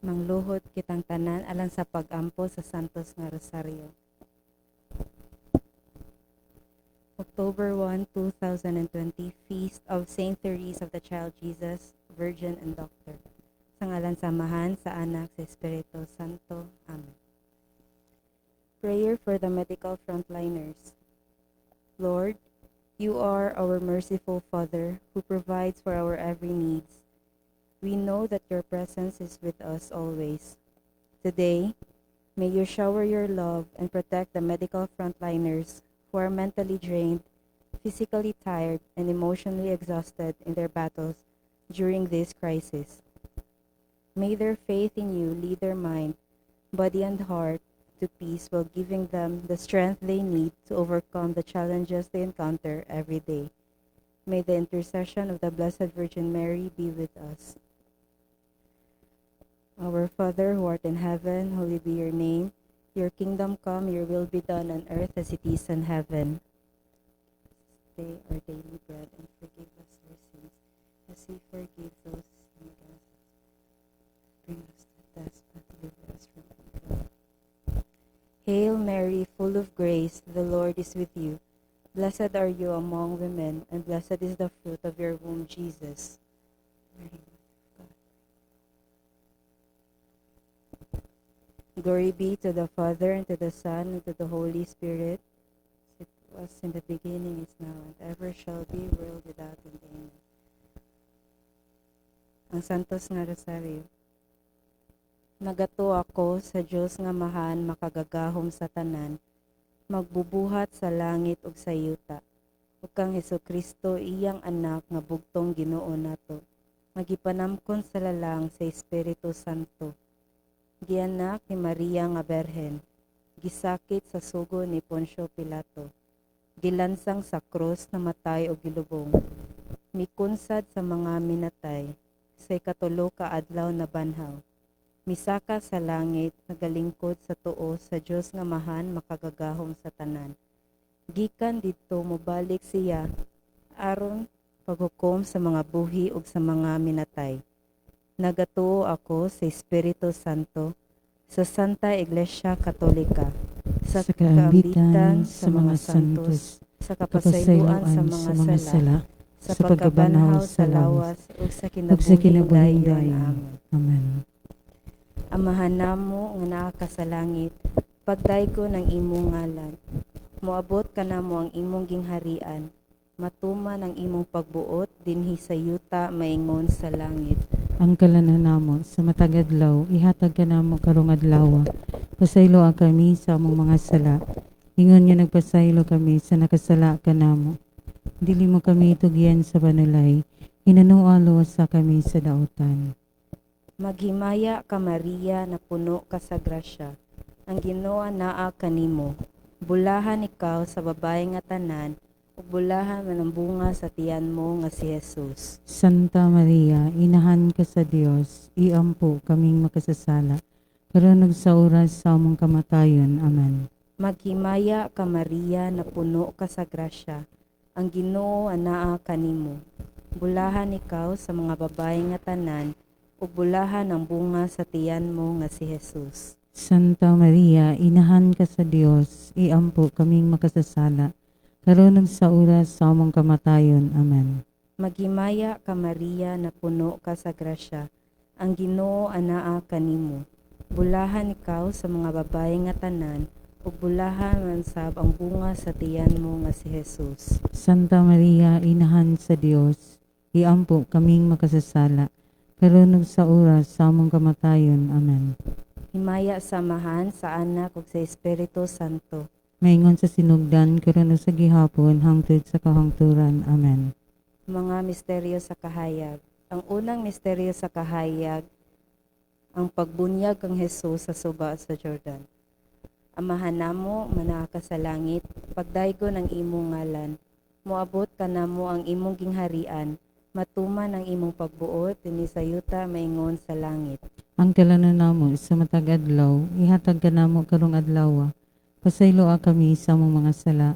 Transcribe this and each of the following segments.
Mangluhod kitang tanan alang sa pag-ampo sa Santos nga Rosario. October 1, 2020, Feast of Saint Therese of the Child Jesus, Virgin and Doctor. Sa ngalan samahan sa Anak sa Espiritu Santo. Amen. Prayer for the medical frontliners. Lord, you are our merciful Father who provides for our every needs. We know that your presence is with us always. Today, may you shower your love and protect the medical frontliners who are mentally drained, physically tired, and emotionally exhausted in their battles during this crisis. May their faith in you lead their mind, body, and heart to peace while giving them the strength they need to overcome the challenges they encounter every day. May the intercession of the Blessed Virgin Mary be with us. Our Father who art in heaven, holy be your name. Your kingdom come, your will be done on earth as it is in heaven. Today our daily bread, and forgive us our sins, as we forgive those who sin against us. Bring us to death, but deliver us from evil. Hail Mary, full of grace, the Lord is with you. Blessed are you among women, and blessed is the fruit of your womb, Jesus. Mary, glory be to the Father, and to the Son, and to the Holy Spirit, as it was in the beginning, is now, and ever shall be, world without end. Amen. Ang Santos nga Rosario. Nagato ako sa Dios nga mahan makagagahom sa tanan, magbubuhat sa langit ug sa yuta. Ug kang Hesukristo iyang anak nga bugtong Ginoo nato, magipanamkon sa lalang sa Espiritu Santo. Gianak ni Maria nga Berhen, gisakit sa sugo ni Poncio Pilato, gilansang sa krus na matay o gilubong, mikunsad sa mga minatay, sa ikatulo ka adlaw na banhaw, misaka sa langit, nagalingkod sa tuo sa Dios nga mahan makagagahom sa tanan. Gikan didto mobalik siya aron paghukom sa mga buhi ug sa mga minatay. Nagatuo ako sa Espiritu Santo, sa Santa Iglesia Katolika, sa kaambitan sa mga santos, sa kapasayloan sa mga sala, sa pagkabanhaw sa lawas, ug sa kinabuhing dayon. Amen. Amahan namo nga naa ka sa langit, pagdaygo ng imong ngalan. Moabot ka namo ang imong gingharian, matuman ang imong pagbuot dinhi sa yuta maingon sa langit. Ang kalanan namo sa matag adlaw ihatag ka namo karong adlaw. Pasaylo ang kami sa among mga sala. Ingon nga nagpasaylo kami sa nakasala ka namo. Dili mo kami tugyan sa banulay. Hinanualo sa kami sa daotan. Maghimaya ka Maria na puno ka sa grasya. Ang Ginoo naa kanimo. Bulahan ikaw sa babae nga tanan, ug bulahan man ang bunga sa tiyan mo nga si Jesus. Santa Maria, inahan ka sa Dios, iampo kaming makasasala. Karon ug sa oras sa among kamatayon. Amen. Maghimaya ka Maria na puno ka sa grasya. Ang Ginoo anaa kanimo. Bulahan ikaw sa mga babae nga tanan, ug bulahan ang bunga sa tiyan mo nga si Jesus. Santa Maria, inahan ka sa Dios, iampo kaming makasasala. Karon ug sa oras sa among kamatayon. Amen. Maghimaya ka Maria na puno ka sa grasya. Ang Ginoo anaa kanimo. Bulahan ikaw sa mga babae nga tanan, ug bulahan man sab ang bunga sa tiyan mo nga si Jesus. Santa Maria, inahan sa Dios, iampo kaming makasasala. Karon ug sa oras sa among kamatayon. Amen. Himaya samahan sa Anak ug sa Espiritu Santo. Maingon sa sinugdan karon ug sa gihapon hangtod sa kahangturan. Amen. Mga misteryo sa kahayag. Ang unang misteryo sa kahayag, ang pagbunyag kang Jesus sa suba sa Jordan. Amahan namo manaa ka sa langit, pagdaygo ng imong ngalan. Moabot ka namo ang imong gingharian, matuman ang imong pagbuot dinhi sa yuta maingon sa langit. Ang kalanon namo sa matag adlaw ihatag ka namo karong adlaw. Pasaylo kami sa among mga sala.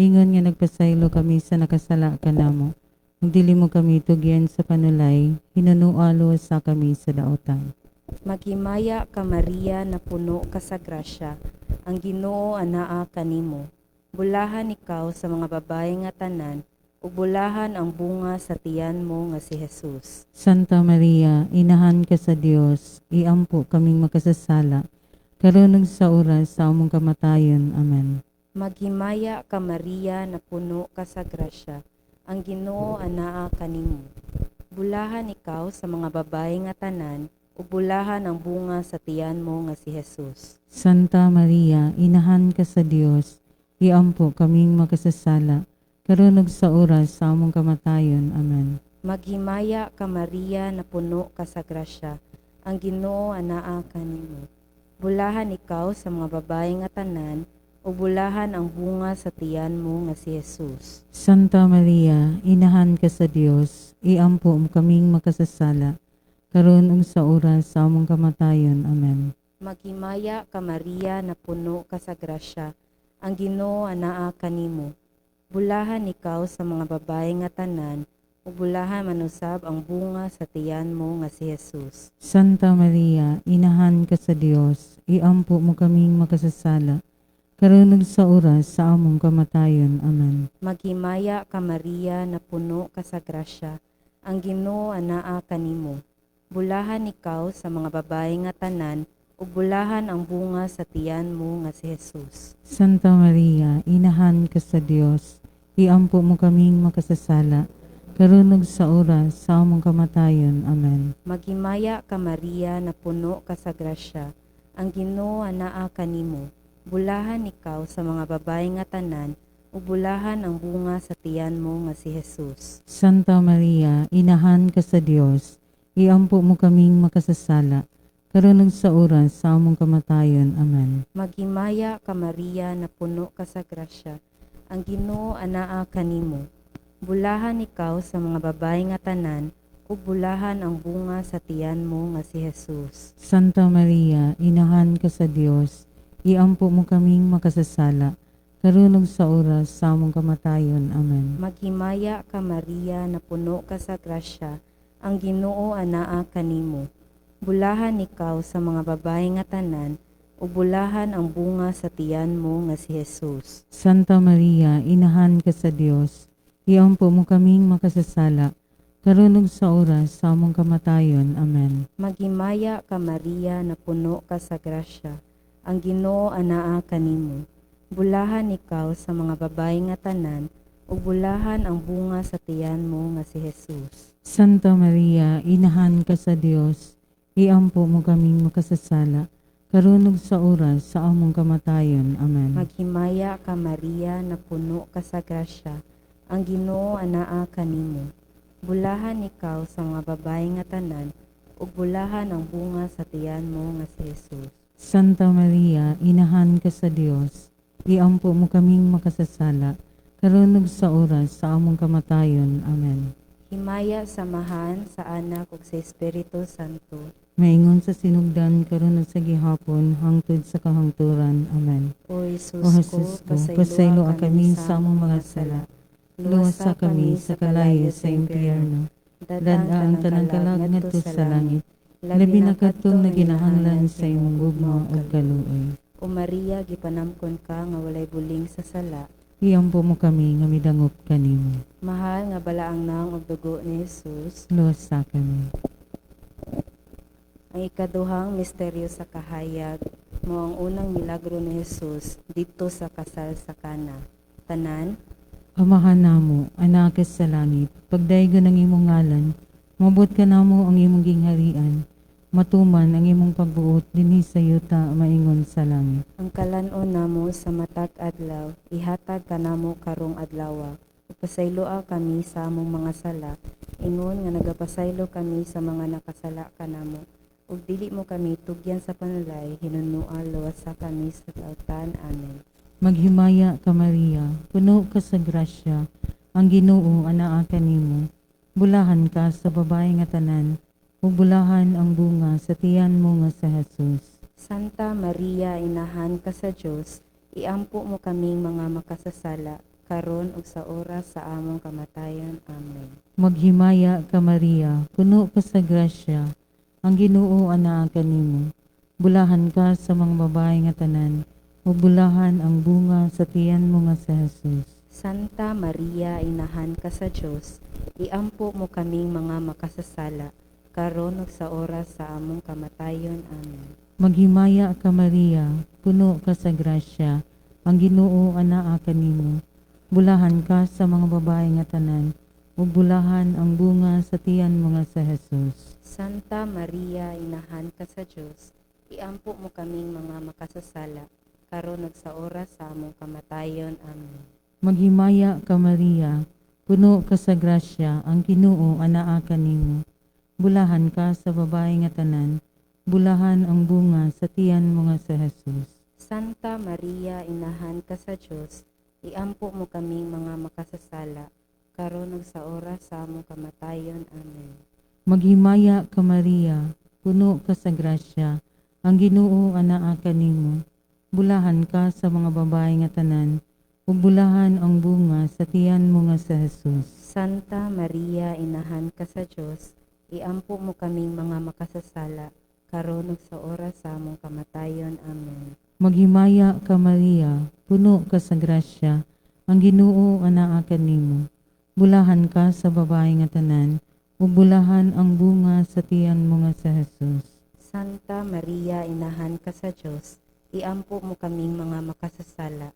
Ingon nga nagpasaylo kami sa nakasala ka namo. Ug dili mo kami tugyan sa panulay, hinanualo sa kami sa daotan. Maghimaya ka Maria na puno ka sa grasya, ang Ginoo anaa kanimo. Bulahan ikaw sa mga babaye nga tanan, ug bulahan ang bunga sa tiyan mo nga si Jesus. Santa Maria, inahan ka sa Dios, iampo kaming makasasala, karon ug sa oras sa among kamatayon. Amen. Maghimaya ka Maria na puno ka sa grasya, ang Ginoo anaa kanimo. Bulahan ikaw sa mga babaye nga tanan, ug bulahan ang bunga sa tiyan mo nga si Jesus. Santa Maria, inahan ka sa Dios, iampo kaming makasasala, karon ug sa oras sa among kamatayon. Amen. Maghimaya ka Maria na puno ka sa grasya, ang Ginoo anaa kanimo. Bulahan ikaw sa mga babaye nga tanan, ug bulahan ang bunga sa tiyan mo nga si Jesus. Santa Maria, inahan ka sa Dios, iampo mo kaming makasasala, karon ug sa oras sa among kamatayon. Amen. Maghimaya ka Maria na puno ka sa grasya, ang Ginoo anaa kanimo. Bulahan ikaw sa mga babaye nga tanan, ug bulahan manusab ang bunga sa tiyan mo nga si Jesus. Santa Maria, inahan ka sa Dios, iampo mo kaming makasasala, karon ug sa oras sa among kamatayon. Amen. Maghimaya ka Maria na puno ka sa grasya, ang Ginoo anaa kanimo. Bulahan ikaw sa mga babaye nga tanan, ug bulahan ang bunga sa tiyan mo nga si Jesus. Santa Maria, inahan ka sa Dios, iampo mo kaming makasasala, karon ug sa oras sa among kamatayon. Amen. Maghimaya ka Maria na puno ka sa grasya, ang Ginoo anaa kanimo. Bulahan ikaw sa mga babaye nga tanan, ug bulahan ang bunga sa tiyan mo nga si Jesus. Santa Maria, inahan ka sa Dios, iampo mo kaming makasasala, karon ug sa oras sa among kamatayon. Amen. Maghimaya ka Maria na puno ka sa grasya, ang Ginoo anaa kanimo. Bulahan ikaw sa mga babaye nga tanan, ug bulahan ang bunga sa tiyan mo nga si Jesus. Santa Maria, inahan ka sa Dios, iampo mo kaming makasasala, karon ug sa oras sa among kamatayon. Amen. Maghimaya ka Maria na puno ka sa grasya, ang Ginoo anaa kanimo. Bulahan ikaw sa mga babaye nga tanan, ug bulahan ang bunga sa tiyan mo nga si Jesus. Santa Maria, inahan ka sa Dios, iampo mo kaming makasasala, karon ug sa oras sa among kamatayon. Amen. Maghimaya ka Maria na puno ka sa grasya, ang Ginoo anaa kanimo. Bulahan ikaw sa mga babaye nga tanan, ug bulahan ang bunga sa tiyan mo nga si Jesus. Santa Maria, inahan ka sa Dios, iampo mo kaming makasasala, karon ug sa oras sa among kamatayon. Amen. Maghimaya ka Maria na puno ka sa grasya, ang Ginoo anaa kanimo. Bulahan ikaw sa mga babaye nga tanan, ug bulahan ang bunga sa tiyan mo nga si Jesus. Santa Maria, inahan ka sa Dios, iampo mo kaming makasasala, karon ug sa oras sa among kamatayon. Amen. Himaya samahan sa Anak ug sa Espiritu Santo, Maingon sa sinugdan karon ug sa gihapon hangtod sa kahangturan. Amen. O Jesus O Jesus ko, pasaylo kami sa among mga sala. Luwasa kami sa kalayo sa impyerno. Dadaan tanang kalag ngadto sa langit. Labi na kadtong naginahanglan sa imong gugma ug kaluoy. O Maria, gipanamkon ka nga walay buling sa sala. Iampo mo kami nga midangop kanimo. Mahal nga balaang nang og dugo ni Jesus. Luwasa kami. Ang ikaduhang misteryo sa kahayag, mao ang unang milagro ni Jesus dito sa kasal sa Kana. Tanan, Amahan namo, anak ka sa langit, pagdaygon ang imong ngalan, mabot ka namo ang imong gingharian, matuman ang imong pagbuot dinhi sa yuta maingon sa langit. ang kalanon namo sa matag adlaw, ihatag kanamo karong adlaw. Ipasayloa kami sa among mga sala, ingon nga nagapasaylo kami sa mga nakasala kanamo. Ug dili mo kami tugyan sa panulay, hinunuan luwasa kami sa kautan. Amen. Maghimaya ka Maria, puno ka sa grasya, ang Ginoo anaa kanimo. Bulahan ka sa babae nga tanan, ug bulahan ang bunga sa tiyan mo nga sa Jesus. Santa Maria, inahan ka sa Dios, iampo mo kaming mga makasasala, karon ug sa oras sa among kamatayon. Amen. Maghimaya ka Maria, puno ka sa grasya, ang Ginoo anaa kanimo. Bulahan ka sa mga babae nga tanan, ug bulahan ang bunga sa tiyan mo nga si Jesus. Santa Maria, inahan ka sa Dios, iampo mo kaming mga makasasala, karon ug sa oras sa among kamatayon. Amen. Maghimaya ka Maria, puno ka sa grasya, ang Ginoo anaa kanimo. Bulahan ka sa mga babae nga tanan, ug bulahan ang bunga sa tiyan mo nga si Jesus. Santa Maria, inahan ka sa Dios, iampo mo kaming mga makasasala, karon ug sa oras sa among kamatayon. Amen. Maghimaya ka Maria, puno ka sa grasya, ang Ginoo anaa kanimo. Bulahan ka sa babae nga tanan, bulahan ang bunga sa tiyan mo nga si Jesus. Santa Maria, inahan ka sa Dios, iampo mo kaming mga makasasala, karon ug sa oras sa among kamatayon. Amen. Maghimaya ka Maria, puno ka sa grasya, ang Ginoo anaa kanimo. Bulahan ka sa mga babae nga tanan, ug bulahan ang bunga sa tiyan mo nga si Jesus. Santa Maria, inahan ka sa Dios, iampo mo kaming mga makasasala, karon ug sa oras sa among kamatayon. Amen. Maghimaya ka Maria, puno ka sa grasya, ang Ginoo anaa kanimo. Bulahan ka sa babae nga tanan, ug bulahan ang bunga sa tiyan mo nga si Jesus. Santa Maria, inahan ka sa Dios, iampo mo kaming mga makasasala,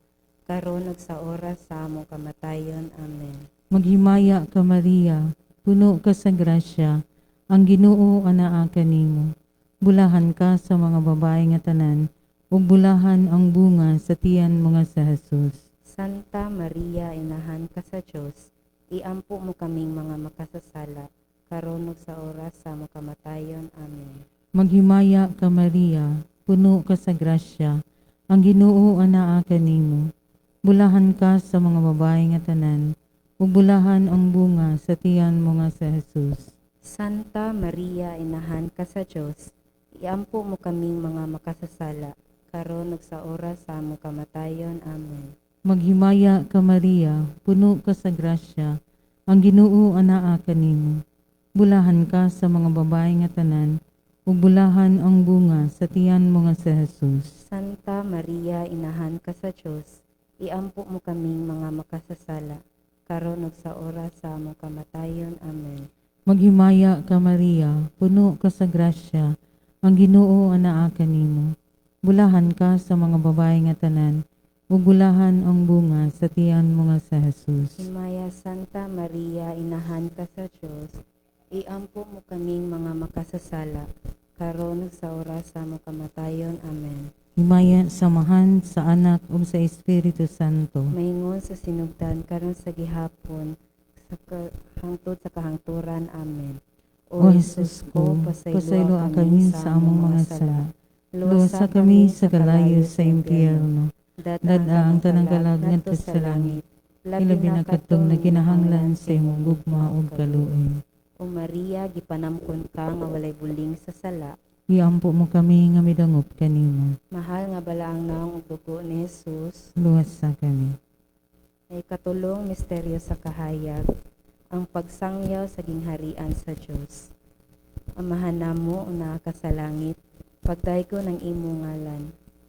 karon ug sa oras sa among kamatayon. Amen. Maghimaya ka Maria, puno ka sa grasya, ang Ginoo anaa kanimo. Bulahan ka sa mga babae nga tanan, ug bulahan ang bunga sa tiyan mo nga si Jesus. Santa Maria, inahan ka sa Dios, iampo mo kaming mga makasasala, karon ug sa oras sa among kamatayon. Amen. Maghimaya ka Maria, puno ka sa grasya, ang Ginoo anaa kanimo. Bulahan ka sa mga babae nga tanan, ug bulahan ang bunga sa tiyan mo nga si Jesus. Santa Maria, inahan ka sa Dios, iampo mo kaming mga makasasala, karon ug sa oras sa among kamatayon. Amen. Maghimaya ka Maria, puno ka sa grasya, ang Ginoo anaa kanimo. Bulahan ka sa mga babae nga tanan, ug bulahan ang bunga sa tiyan mo nga si Jesus. Santa Maria, inahan ka sa Dios, iampo mo kaming mga makasasala, karon ug sa oras sa among kamatayon. Amen. Maghimaya ka Maria, puno ka sa grasya, ang Ginoo anaa kanimo. Bulahan ka sa mga babae nga tanan, ug bulahan ang bunga sa tiyan mo nga si Jesus. Himaya Santa Maria, inahan ka sa Dios, iampo mo kaming mga makasasala, karon ug sa oras sa among kamatayon. Amen. Himaya samahan sa Anak ug sa Espiritu Santo. Maingon sa sinugdan karon sa gihapon, sa hangtod sa kahangturan. Amen. O Jesus ko, pasaylo ang kami sa among mga sala. Luwasa kami sa kalayo sa impyerno. Dada ang tanang kalag ngadto sa langit. Ilabi na katong naginahanglan sa imong gugma ug kaluoy. O Maria, gipanamkon ka nga walay buling sa sala. Iampo mo kami nga midangop kanimo. Mahal nga balaang naong ug dugo ni Jesus. Luwasa kami. Ay katulong misteryo sa kahayag, ang pagsangyaw sa gingharian sa Dios. Amahan namo na ka sa langit, pagdaygo ng imong ngalan.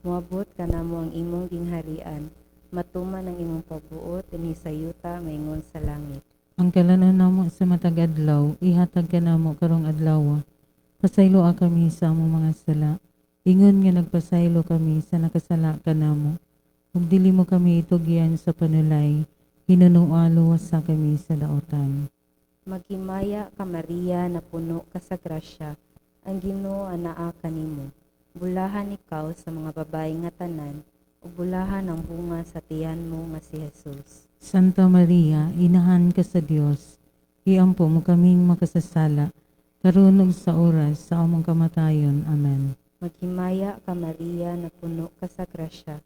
Moabot ka namo ang imong gingharian, matuman ang imong pagbuot dinhi sa yuta maingon sa langit. Ang kalanon namo sa matag adlaw, ihatag ka namo karong adlaw. Pasaylo kami sa among mga sala. Ingon nga nagpasaylo kami sa nakasala ka namo. Ug dili mo kami itugyan sa panulay, hinunualo sa kami sa daotan. Maghimaya ka Maria na puno ka sa grasya, ang Ginoo anaa kanimo. Bulahan ikaw sa mga babae nga tanan, ug bulahan ang bunga sa tiyan mo nga si Jesus. Santa Maria, inahan ka sa Dios, iampo mo kaming makasasala, karon ug sa oras sa among kamatayon. Amen. Maghimaya ka Maria na puno ka sa grasya,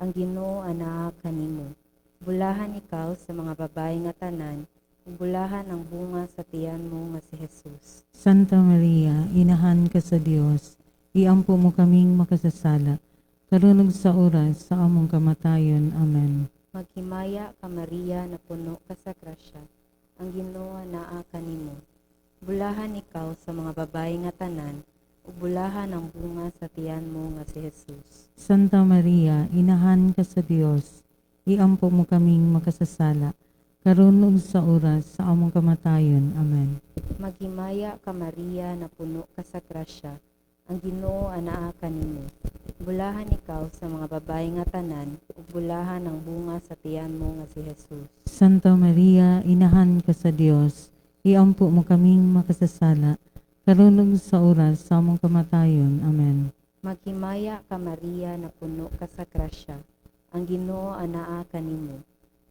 ang Ginoo anaa kanimo. Bulahan ikaw sa mga babae nga tanan, ug bulahan ang bunga sa tiyan mo nga si Jesus. Santa Maria, inahan ka sa Dios, iampo mo kaming makasasala, karon ug sa oras sa among kamatayon. Amen. Maghimaya ka Maria na puno ka sa grasya, ang Ginoo naa kanimo. Bulahan ikaw sa mga babae nga tanan, ug bulahan ang bunga sa tiyan mo nga si Jesus. Santa Maria, inahan ka sa Dios, iampo mo kaming makasasala, karon ug sa oras sa among kamatayon. Amen. Maghimaya ka Maria na puno ka sa grasya, ang Ginoo anaa kanimo. Bulahan ikaw sa mga babae nga tanan, ug bulahan ang bunga sa tiyan mo nga si Jesus. Santa Maria, inahan ka sa Dios, iampo mo kaming makasasala, karon ug sa oras sa among kamatayon. Amen. Maghimaya ka Maria na puno ka sa grasya, ang Ginoo anaa kanimo.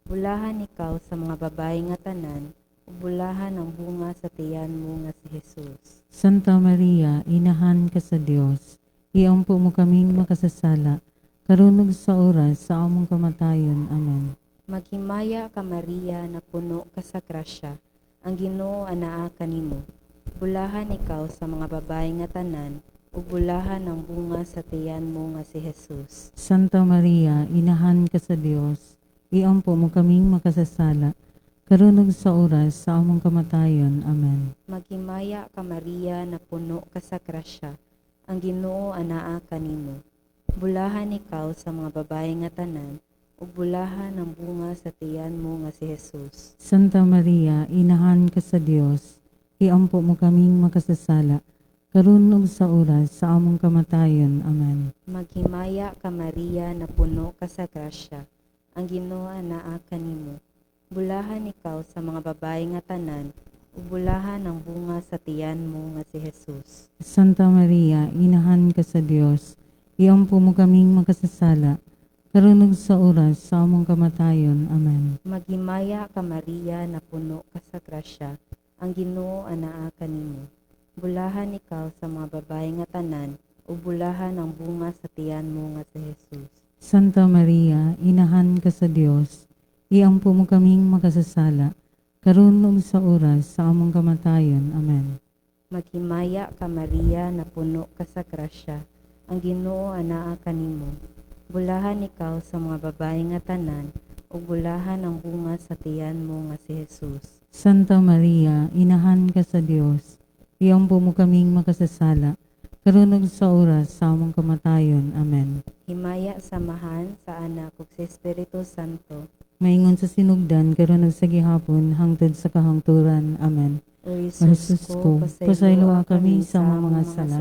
Bulahan ikaw sa mga babae nga tanan, ug bulahan ang bunga sa tiyan mo nga si Jesus. Santa Maria, inahan ka sa Dios, iampo mo kaming makasasala, karon ug sa oras sa among kamatayon. Amen. Maghimaya ka Maria na puno ka sa grasya, ang Ginoo anaa kanimo. Bulahan ikaw sa mga babae nga tanan, ug bulahan ang bunga sa tiyan mo nga si Jesus. Santa Maria, inahan ka sa Dios, iampo mo kaming makasasala, karon ug sa oras sa among kamatayon. Amen. Maghimaya ka Maria na puno ka sa grasya, ang Ginoo anaa kanimo. Bulahan ikaw sa mga babae nga tanan, ug bulahan ang bunga sa tiyan mo nga si Jesus. Santa Maria, inahan ka sa Dios, iampo mo kaming makasasala, karon ug sa oras sa among kamatayon. Amen. Maghimaya ka Maria na puno ka sa grasya, ang Ginoo anaa kanimo. Bulahan ikaw sa mga babae nga tanan, ug bulahan ang bunga sa tiyan mo nga si Jesus. Santa Maria, inahan ka sa Dios, iampo mo kaming makasasala, karon ug sa oras sa among kamatayon. Amen. Maghimaya ka Maria na puno ka sa grasya, ang Ginoo anaa kanimo. Bulahan ikaw sa mga babae nga tanan, ug bulahan ang bunga sa tiyan mo nga si Jesus. Santa Maria, inahan ka sa Dios, iampo mo kaming makasasala, karon ug sa oras sa among kamatayon. Amen. Maghimaya ka Maria na puno ka sa grasya, ang Ginoo anaa kanimo. Bulahan ikaw sa mga babae nga tanan, ug bulahan ang bunga sa tiyan mo nga si Jesus. Santa Maria, inahan ka sa Dios, iampo mo kaming makasasala, karon ug sa oras sa among kamatayon. Amen. Himaya samahan sa anak ug sa Espiritu Santo. Maingon sa sinugdan, karon ug sa gihapon, hangtod sa kahangturan. Amen. O Jesus ko, pasayloa kami sa mga sala.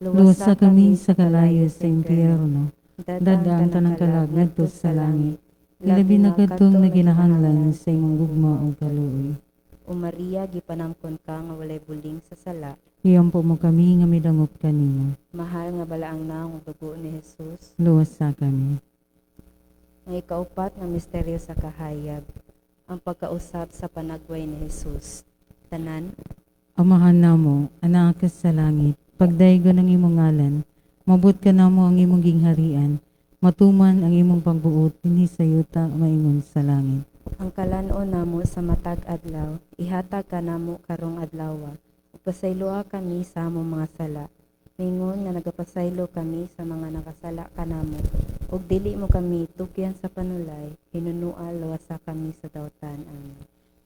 Luwasa kami sa kalayo sa impyerno. Dadaan tanang kalag ngadto sa langit. Ilabi na kadtong naginahanglan sa imong gugma o kaluoy. O Maria, gipanamkon ka nga walay buling sa sala. Iampo mo kami nga midangop kanimo. Mahal nga balaang naong dugo ni Jesus. Luwasa kami. Ang ikaupat nga misteryo sa kahayag, ang pagkausap sa panagway ni Jesus. Tanan, Amahan namo, anak ka sa langit, pagdaygo ng imong ngalan, mabot ka namo ang imong gingharian, matuman ang imong pagbuot dinhi sa yuta maingon sa langit. ang kalanon namo sa matag adlaw, ihatag ka namo karong adlawa. Ug pasayloa kami sa among mga sala. Mingon nga nagapasaylo kami sa mga nakasala kanamo. Ug dili mo kami tugyan sa panulay, hinunual luwasa kami sa dawtan. Amen.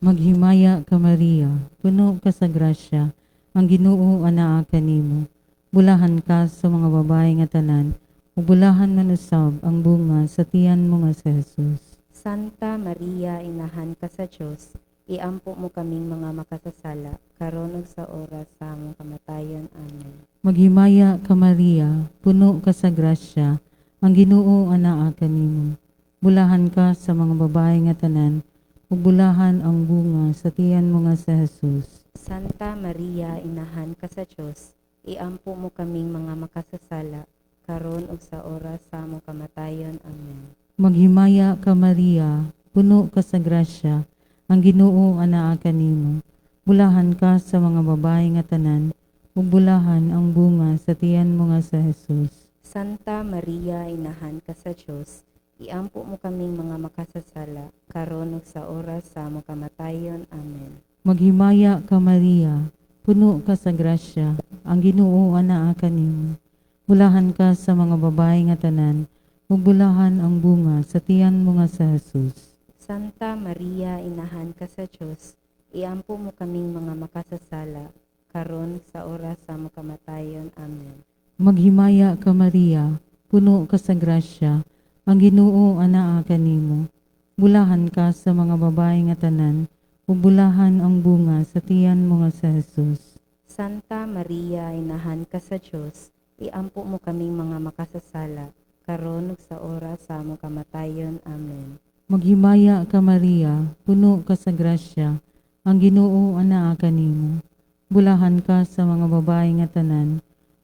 Maghimaya ka Maria, puno ka sa grasya, ang Ginoo anaa kanimo. Bulahan ka sa mga babae nga tanan, ug bulahan man usab ang bunga sa tiyan mo nga sa Jesus. Santa Maria, inahan ka sa Dios, iampo mo kaming mga makasasala, karon ug sa oras sa among kamatayon. Amen. Maghimaya ka Maria, puno ka sa grasya, ang Ginoo anaa kanimo. Bulahan ka sa mga babae nga tanan, ug bulahan ang bunga sa tiyan mo nga sa Jesus. Santa Maria, inahan ka sa Dios, iampo mo kaming mga makasasala, karon ug sa oras sa among kamatayon. Amen. Maghimaya ka Maria, puno ka sa grasya, ang Ginoo anaa kanimo. Bulahan ka sa mga babae nga tanan, ug bulahan ang bunga sa tiyan mo nga sa Jesus. Santa Maria, inahan ka sa Dios, iampo mo kaming mga makasasala, karon ug sa oras sa among kamatayon. Amen. Maghimaya ka Maria, puno ka sa grasya, ang Ginoo anaa kanimo. Bulahan ka sa mga babae nga tanan, ug bulahan ang bunga sa tiyan mo nga sa Jesus. Santa Maria, inahan ka sa Dios, iampo mo kaming mga makasasala, karon sa oras sa among kamatayon. Amen. Maghimaya ka Maria, puno ka sa grasya, ang Ginoo anaa kanimo. Bulahan ka sa mga babae nga tanan, ug bulahan ang bunga sa tiyan mo nga sa Jesus. Santa Maria, inahan ka sa Dios, iampo mo kaming mga makasasala, karon ug sa oras sa among kamatayon. Amen. Maghimaya ka Maria, puno ka sa grasya, ang Ginoo anaa kanimo. Bulahan ka sa mga babae nga tanan,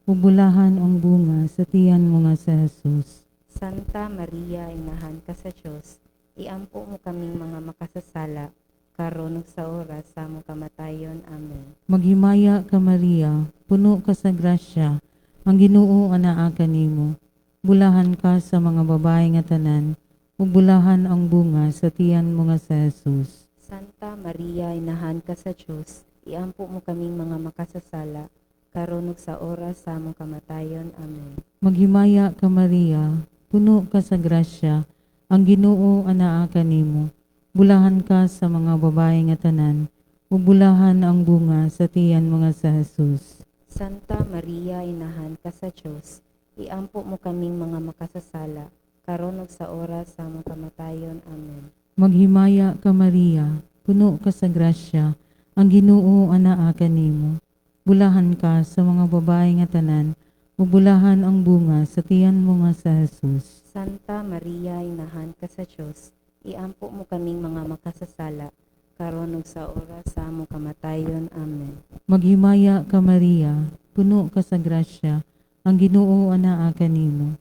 ug bulahan ang bunga sa tiyan mo nga sa Jesus. Santa Maria, inahan ka sa Dios, iampo mo kaming mga makasasala, karon ug sa oras sa among kamatayon. Amen. Maghimaya ka Maria, puno ka sa grasya, ang Ginoo anaa kanimo. Bulahan ka sa mga babae nga tanan, ug bulahan ang bunga sa tiyan mo nga sa Jesus. Santa Maria, inahan ka sa Dios, iampo mo kaming mga makasasala, karon ug sa oras sa among kamatayon. Amen. Maghimaya ka Maria, puno ka sa grasya, ang Ginoo anaa kanimo. Bulahan ka sa mga babae nga tanan, ug bulahan ang bunga sa tiyan mo nga sa Jesus. Santa Maria, inahan ka sa Dios, iampo mo kaming mga makasasala, karon ug sa oras sa among kamatayon. Amen. Maghimaya ka Maria, puno ka sa grasya, ang Ginoo anaa kanimo. Bulahan ka sa mga babae nga tanan, ug bulahan ang bunga sa tiyan mo nga sa Jesus. Santa Maria, inahan ka sa Dios, iampo mo kaming mga makasasala, karon ug sa oras sa among kamatayon. Amen. Maghimaya ka Maria, puno ka sa grasya, ang Ginoo anaa kanimo.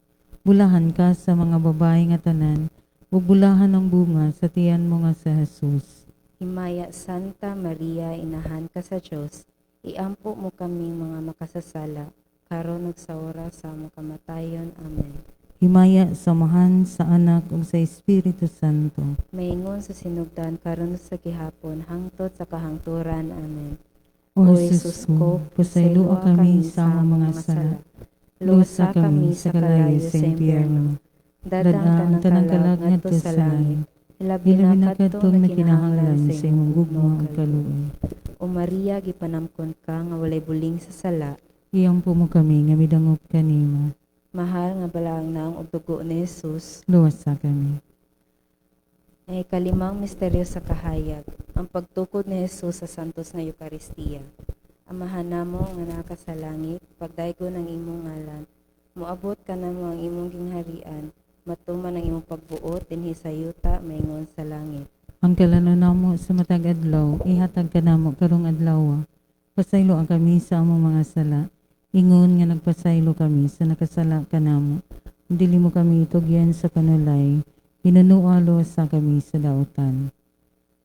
Bulahan ka sa mga babae nga tanan, ug bulahan ang bunga sa tiyan mo nga sa Jesus. Himaya Santa Maria, inahan ka sa Dios, iampo mo kaming mga makasasala, karon ug sa oras sa among kamatayon. Amen. Himaya samahan sa Anak ug sa Espiritu Santo. Maingon sa sinugdan karon sa gihapon hangtod sa kahangturan. Amen. O Jesus ko, pasayloa kami sa among mga sala. Lusa kami sa kalayo sa impyerno. Dadaan tanang kalag ngadto sa langit. Labi na kadtong na kinahanglan sa imong gugma ug kaluoy. O Maria, gipanamkon ka nga walay buling sa sala. Iyampo mo kami nga midangop kanimo. Mahal nga balaang naong og dugo ni Jesus. Luwasa kami. Ay kalimang misteryo sa kahayag, ang pagtukod ni Jesus sa santos nga Eukaristiya. Amahan namo nga naka sa langit, pagdaygon ang imong ngalan, moabot ka namo ang imong gingharian, matuman ang imong pagbuot dinhi sa yuta maingon sa langit. Ang kalanon namo sa matag adlaw, ihatag ka namo karong adlaw. Pasaylo ang kami sa among mga sala. Ingon nga nagpasaylo kami sa nakasala ka namo. Dili mo kami itugyan sa panulay, pinanualo sa kami sa dautan.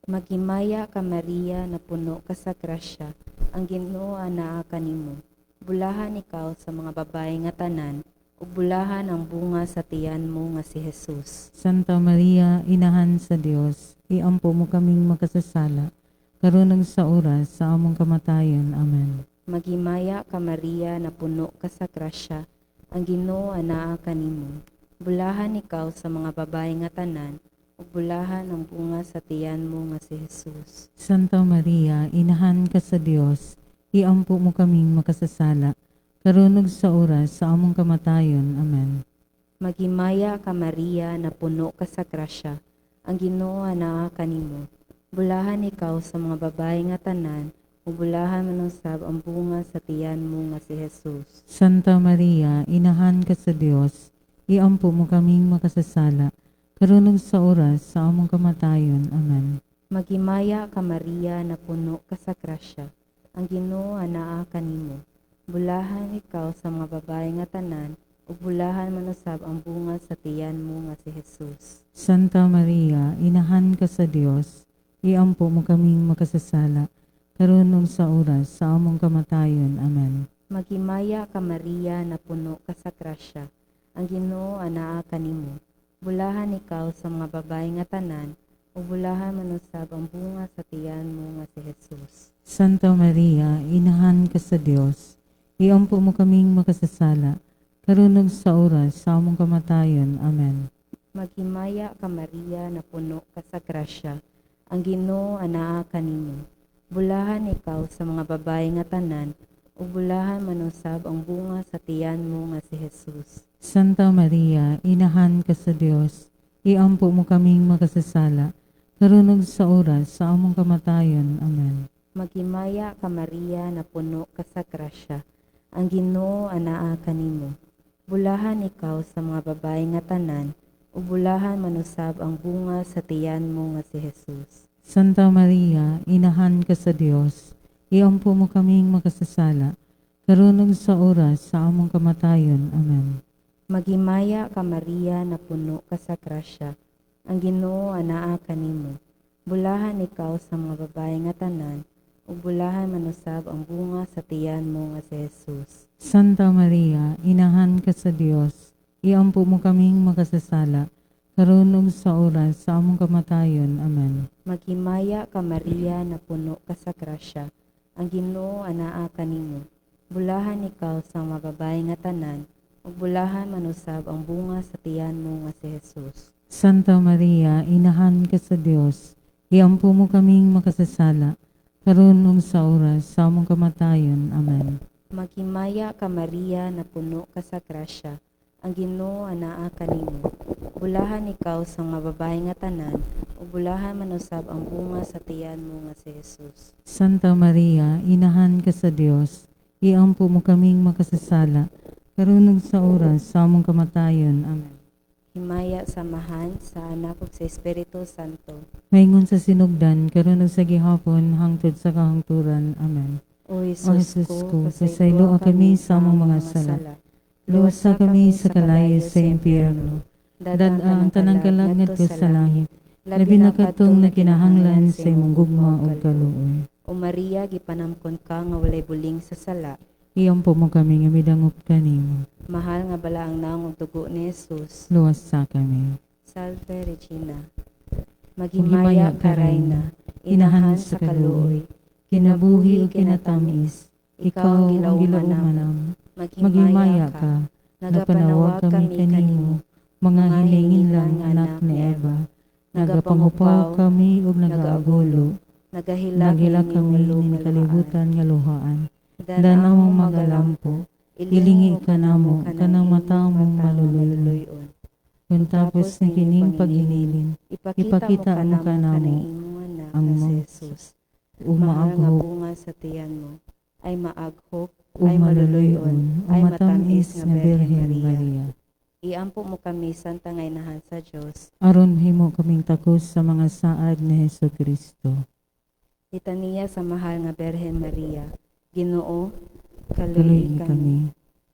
Maghimaya ka Maria na puno ka sa grasya, ang Ginoo anaa kanimo. Bulahan ikaw sa mga babae nga tanan, ug bulahan ang bunga sa tiyan mo nga si Jesus. Santa Maria, inahan sa Dios, iampo mo kaming makasasala, karon ug sa oras sa among kamatayon. Amen. Maghimaya ka Maria na puno ka sa grasya, ang Ginoo anaa kanimo. Bulahan ikaw sa mga babae nga tanan, ug bulahan ang bunga sa tiyan mo nga si Jesus. Santa Maria, inahan ka sa Dios, iampo mo kaming makasasala, karon ug sa oras sa among kamatayon. Amen. Maghimaya ka Maria na puno ka sa grasya, ang Ginoo anaa kanimo. Bulahan ikaw sa mga babae nga tanan, ug bulahan man usab ang bunga sa tiyan mo nga si Jesus. Santa Maria, inahan ka sa Dios, iampo mo kaming makasasala, karon ug sa oras sa among kamatayon. Amen. Maghimaya ka Maria na puno ka sa grasya, ang Ginoo anaa kanimo. Bulahan ikaw sa mga babae nga tanan, ug bulahan man usab ang bunga sa tiyan mo nga si Jesus. Santa Maria, inahan ka sa Dios, iampo mo kaming makasasala, karon ug sa oras sa among kamatayon. Amen. Maghimaya ka Maria na puno ka sa grasya, ang Ginoo anaa kanimo. Bulahan ikaw sa mga babae nga tanan, ug bulahan man usab ang bunga sa tiyan mo nga si Jesus. Santa Maria, inahan ka sa Dios, iampo mo kaming makasasala, karon ug sa oras sa among kamatayon. Amen. Maghimaya ka Maria na puno ka sa grasya, ang Ginoo anaa kanimo. Bulahan ikaw sa mga babae nga tanan, ug bulahan manusab ang bunga sa tiyan mo nga si Jesus. Santa Maria, inahan ka sa Dios, iampo mo kaming makasasala, karunog sa oras sa among kamatayon. Amen. Maghimaya ka Maria na puno ka sa grasya, ang Ginoo anaa kanimo. Bulahan ikaw sa mga babae nga tanan, ug bulahan manusab ang bunga sa tiyan mo nga si Jesus. Santa Maria, inahan ka sa Dios, iampo mo kaming makasasala, karunog sa oras sa among kamatayon. Amen. Maghimaya ka Maria na puno ka sa grasya, ang Ginoo anaa kanimo. Bulahan ikaw sa mga babae nga tanan, ug bulahan manusab ang bunga sa tiyan mo nga si Jesus. Santa Maria, inahan ka sa Dios, iampo mo kaming makasasala, karunog sa oras sa among kamatayon. Amen. Maghimaya ka Maria na puno ka sa grasya, ang Ginoo anaa kanimo. Bulahan ikaw sa mga babae nga tanan, ug bulahan manusab ang bunga sa tiyan mo nga si Jesus. Santa Maria, inahan ka sa Dios, iampo mo kaming makasasala, karunog sa oras sa among kamatayon. Amen. Maghimaya ka Maria na puno ka sa grasya, ang Ginoo anaa kanimo. Bulahan ikaw sa mga babae nga tanan, ug bulahan manusab ang bunga sa tiyan mo nga si Jesus. Santa Maria, inahan ka sa Dios, iampo mo kaming makasasala, karunog sa oras sa among kamatayon. Amen. Himaya samahan sa anak ug sa Espiritu Santo. Maingon sa sinugdan, karunog sa gihapon, hangtod sa kahangturan. Amen. O O Jesus Jesus ko, ko, pasaylo kami sa among mga sala. Luwasa kami sa kalayo sa impyerno. Dad ang tanang kalag ngadto sa langit. Labi na katong nakinahanglan sa imong gugma o kaluoy. O Maria, gipanamkon ka nga walay buling sa sala. Iampo mo kami nga midangop kanimo. Mahal nga balaang naong ug dugo ni Jesus. Luwasa kami. Salve Regina. Maghimaya ka Rayna, inahan sa kaluoy, kinabuhi ug kinatamis, ikaw ang gilaumanam. Maghimaya ka, nagapanawag kami kanimo, mga hininginlang anak ni Eva. Nagapangupaw kami ug nagaagulo, nagila kami nin kalibutan nga luhaan. Danamong magalampo, ilingi ka namo kanang mata mong maluluyon. Kung tapos ni kining paghinilin, ipakita mo ka namo ang ang mga Jesus. ug Mahal nga maaghok bunga sa tiyan mo, ay maaghok, ug ay maluluyon, maluluyon, ay ug matamis nga Birhen Maria. Maria. Iampo mo kami, Santa nga inahan sa Diyos. Aron himo kaming takos sa mga saad ni Hesukristo. Litania sa mahal nga Birhen Maria. Ginoo, Kaluyi kaluyi kami. kami,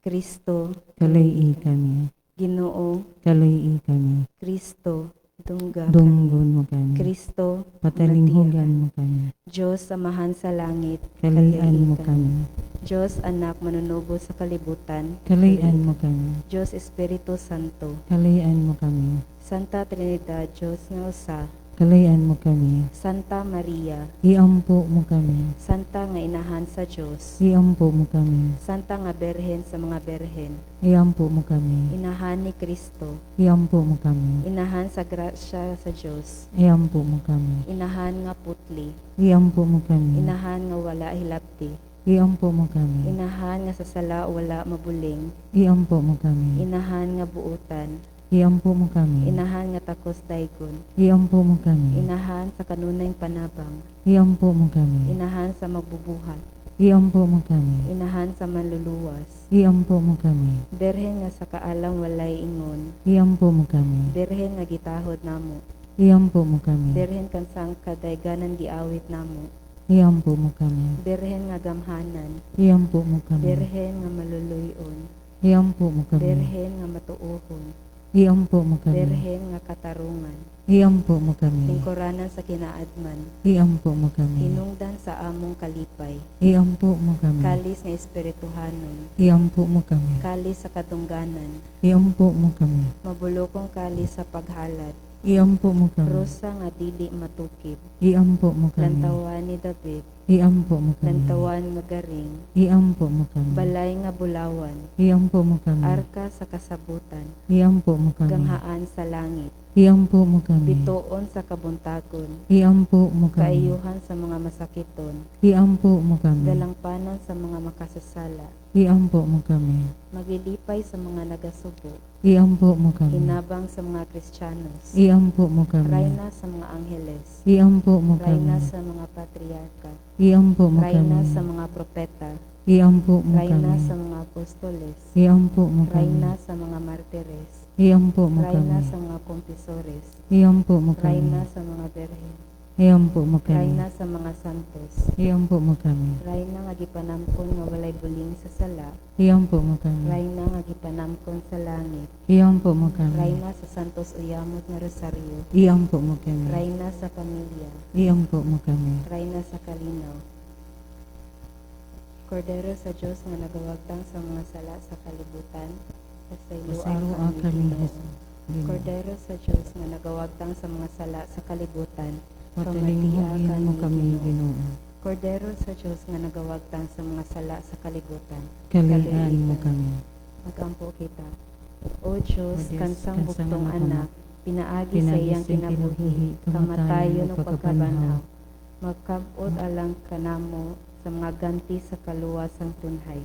Kristo, kaluyi kami, Ginoo, kaluyi kami. Kristo, dungga kami. Dunggon mo kami, Kristo, patalinghugan mo kami, Diyos samahan sa langit, kalayan mo kami, Diyos anak manunubo sa kalibutan, kalayan mo kami, Diyos Espiritu Santo, kalayan mo kami, Santa Trinidad, Diyos nga usa, kalayan mo kami, Santa Maria, iampo mo kami, Santa nga inahan sa Diyos, iampo mo kami, Santa nga Berhen sa mga berhen, iampo mo kami, inahan ni Kristo, iampo mo kami, inahan sa grasya sa Diyos, iampo mo kami, inahan nga putli, iampo mo kami, inahan nga wala hilabti, iampo mo kami, inahan nga sa sala wala mabuling, iampo mo kami, inahan nga buutan, iampo mo kami, inahan nga takos daygon, iampo mo kami, inahan sa kanunay panabang, iampo mo kami, inahan sa magbubuhat, iampo mo kami, inahan sa manluluwas, iampo mo kami, berhen nga sa kaalang walay ingon, iampo mo kami, berhen nga gitahod namo, iampo mo kami, berhen kan sang kadayganan giawit namo, iampo mo kami, berhen nga gamhanan, iampo mo kami, berhen nga maluluyon, iampo mo kami, berhen nga matuohon, iampo mo kami, berhen nga katarungan, iampo mo kami, lingkuranan sa kinaadman, iampo mo kami, hinungdan sa among kalipay, iampo mo kami, kalis nga espirituhanon, iampo mo kami, kalis sa katungganan, iampo mo kami, mabulokong kalis sa paghalad, iampo mo kami, rusa nga dili matukib, iampo mo kami, lantawan ni David, iampo mo kami, lantawan nga garing, iampo mo kami, balay nga bulawan, iampo mo kami, arka sa kasabutan, iampo mo kami, ganghaan sa langit, Iampo mo kami. bituon sa kabuntagon, Iampo mo kami. kaayuhan sa mga masakiton, Iampo mo kami. dalampanan sa mga makasasala, Iampo mo kami. magilipay sa mga nagasubo, Iampo mo kami. hinabang sa mga Kristiyanos, Iampo mo kami. rayna sa mga angheles, Iampo mo kami. rayna sa mga patriarka, Iampo mo rayna kami. sa mga propeta, Iampo mo rayna kami. sa mga apostoles, Iampo mo kami. rayna sa mga martires, Iampo mo rayna kami. sa mga confesores, Iampo mo kami. rayna sa mga berhen, Iampo mo kami. rayna sa mga santos, Iampo mo kami. rayna nga gipanamkon nga walay buling sa sala, Iampo mo kami. rayna nga gipanamkon sa langit, Iampo mo kami. rayna sa santos uyamot nga rosaryo, Iampo mo kami. rayna sa pamilya, Iampo mo kami. rayna sa kalinaw. Kordero sa Diyos nga nagawagtang sa mga sala sa kalibutan, Pasayloa pasayloa kami, kami Ginoo. Jesus. Kordero sa Diyos nga nagawagtang sa mga sala sa kalibutan, Patalinghuhin mo kami, Ginoo. Kordero sa Diyos nga nagawagtang sa mga sala sa kalibutan, Kalian mo kami. magampo kita. O Diyos, O Diyos, kansang kansang buktong mga anak, pinaagi sa iyang Pinagising kinabuhi, kamatayon o pagkabanhaw, magkabot alang kanamo sa mga ganti sa kaluwasang tunhay.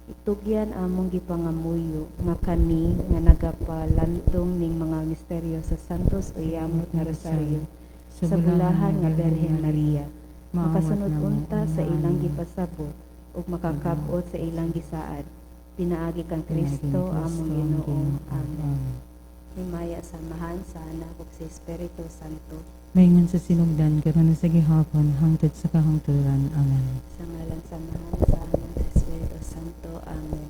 Itugyan among gipangamuyo nga kani nga nagapalantong ning mga misteryo sa Santos o Yamot nga Rosaryo sa bulahan nga Berhen Maria, makasunod unta sa ilang gipasabot ug makakabot sa ilang gisaad. Pinaagi kang Kristo among Ginoo. Amen. Himaya samahan sa Anak ug sa Espiritu Santo. Maingon sa sinugdan, karon sa gihapon, hangtod sa kahangturan. Amen. Sa ngalan samahan sa Anak sa Espiritu Santo. Amen.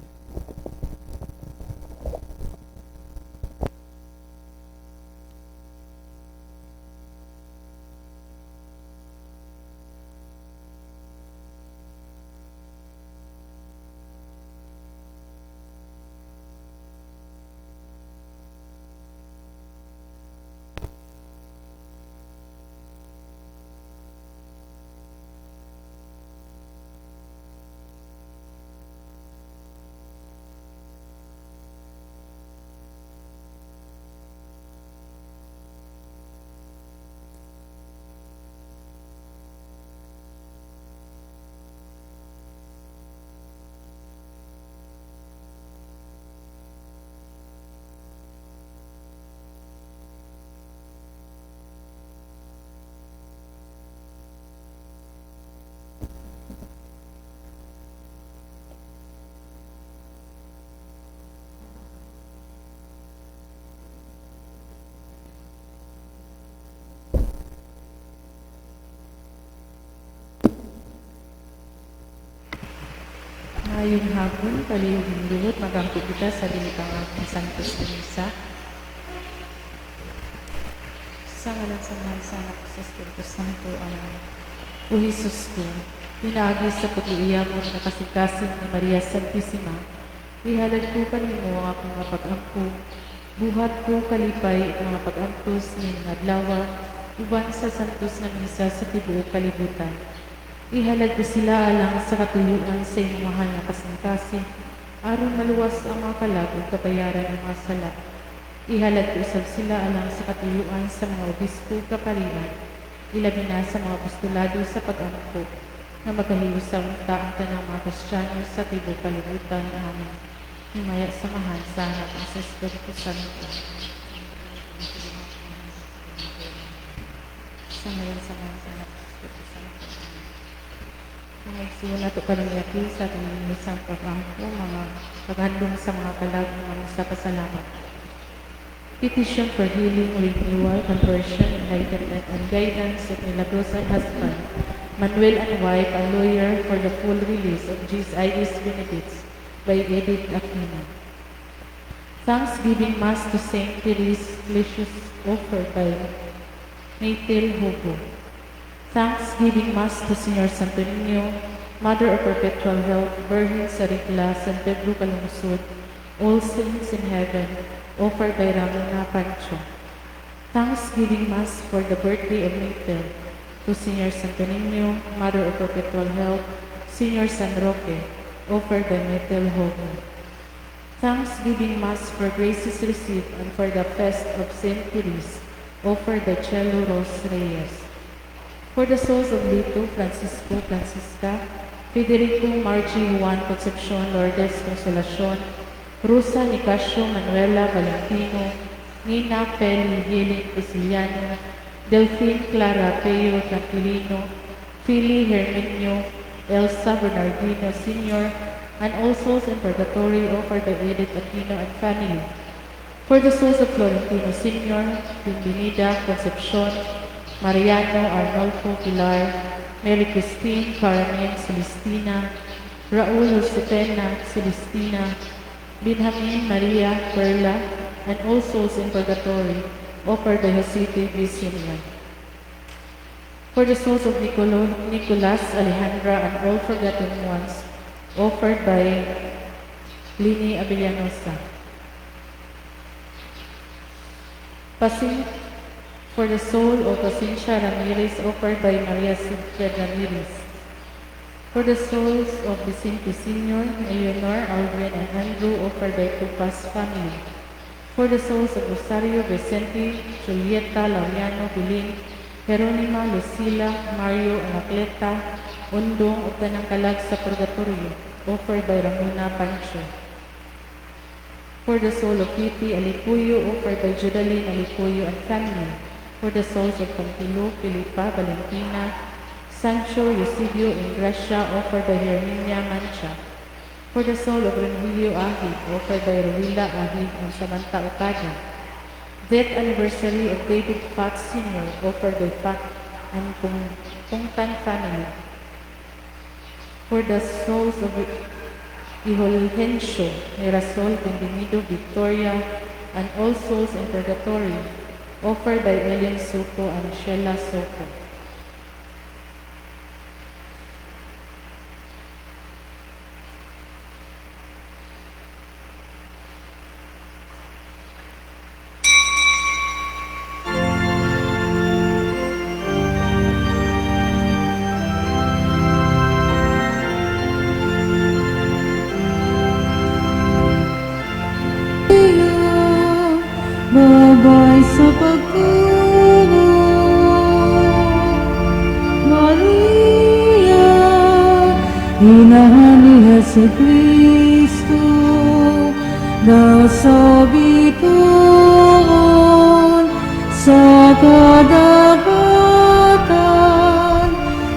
Ngayong hapon, palihuging luhot, magangko kita sa dilitang aking Santos na Misa. Sa ngalan sa Mahal sa Anak sa Espiritu Santo, Amen. O Jesus ko, pinaagi sa pag-iiya mo na kasikasin ni Maria Santissima, ihalad ko kanimo ang akong mga pag-ampo, buhat ko kalipay at mga pag-ampos ni Adlawa, uban sa Santos na Misa sa tibuok kalibutan. Ihalad ko sila alang sa katuyuan sa iyong mahal na kasingkasin, aron maluwas ang mga kalag ug kabayaran ng mga sala. Ihalad ko usab sila alang sa katuyuan sa mga obispo kaparian, ilabi na sa mga apostolado sa pag-ampo, na magahiyo sa unta ang tanang mga Kristiyano sa tibuok kalibutan. Amen. Himaya samahan sa Anak at sa Espiritu Santo. Sa ngalan sa Anak at sa Espiritu Santo. Mga igsuon na ito kalunyaki sa ating isang pag-ampo, mga paghandong sa mga kalag ng mga sa pasalamat. Petition for healing, renewal, conversion, enlightenment, and guidance of milagrosa husband, Manuel and wife, a lawyer for the full release of GSID's benefits by Edith Aquino. Thanksgiving Mass to Saint Therese Lisieux offered by Natal Hobo. Thanksgiving Mass to Senior Santo Niño, Mother of Perpetual Health, Virgin Sarigla, San Pedro Calungsod, All Saints in Heaven, offered by Ramona Pancho. Thanksgiving Mass for the birthday of Natal to Senior Santo Niño, Mother of Perpetual Health, Senior San Roque, offered by Natal Hobo. Thanksgiving Mass for graces received and for the fest of Saint Therese, offered by Chelo Ros Reyes. For the souls of Lito, Francisco, Francisca, Federico, Margie, Juan, Concepcion, Lourdes, Consolacion, Rosa, Nicasio, Manuela, Valentino, Nina, Peli, Helen, Prisciliano, Delphine, Clara, Peo, Tranquilino, Philly, Herminio, Elsa, Bernardino, Sr., and all souls in purgatory offered by Edith Aquino and family. For the souls of Florentino Sr., Bienvenida, Concepcion, Mariano, Arnolfo, Pilar, Mary Christine, Carmen, Celestina, Raul, Josefina, Celestina, Benjamin, Maria, Perla, and all souls in purgatory offered by Josite B. Sr. For the souls of Nicolas, Alejandra, and all forgotten ones, offered by Lini Abellanosa. Passing for the soul of Pacincia Ramirez, offered by Maria Silvia Ramirez. For the souls of Vicente Sr., Eleanor, Aldrin, and Andrew, offered by Tupas family. For the souls of Rosario, Vicente, Julieta, Laureano, Bilin, Jeronima, Lucila, Mario, Anacleta, Undong, o Tanang Kalag sa Purgatorio, offered by Ramona Pancho. For the soul of Kitty Alipuyo, offered by Judaline Alipuyo and family. For the souls of Campilo, Filipa, Valentina, Sancho, Eusebio, and Gracia, offered by Herminia Mancha. For the soul of Renilio Ahid, offered by Rowila Ahid and Samantha Ocada. Death anniversary of David Fox Sr., offered by Pat and Pungtan family. For the souls of Ihulgencio, Mirasol, Benvenido, Victoria, and all souls in purgatory, offered by Ellen Soto and Sheila Soto. Babay sa pagtubo, Maria, inahan ni Jesucristo, nasa bituon, sa kadagatan,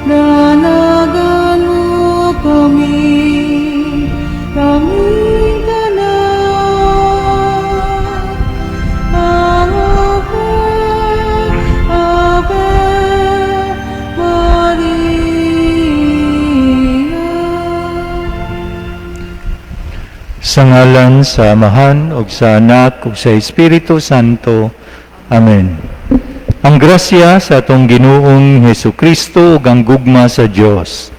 danagan mo kami, kaming tanan. Sa ngalan sa Amahan, ug sa Anak, ug sa Espiritu Santo. Amen. Ang grasya sa atong Ginoong Hesukristo ug ang gugma sa Dios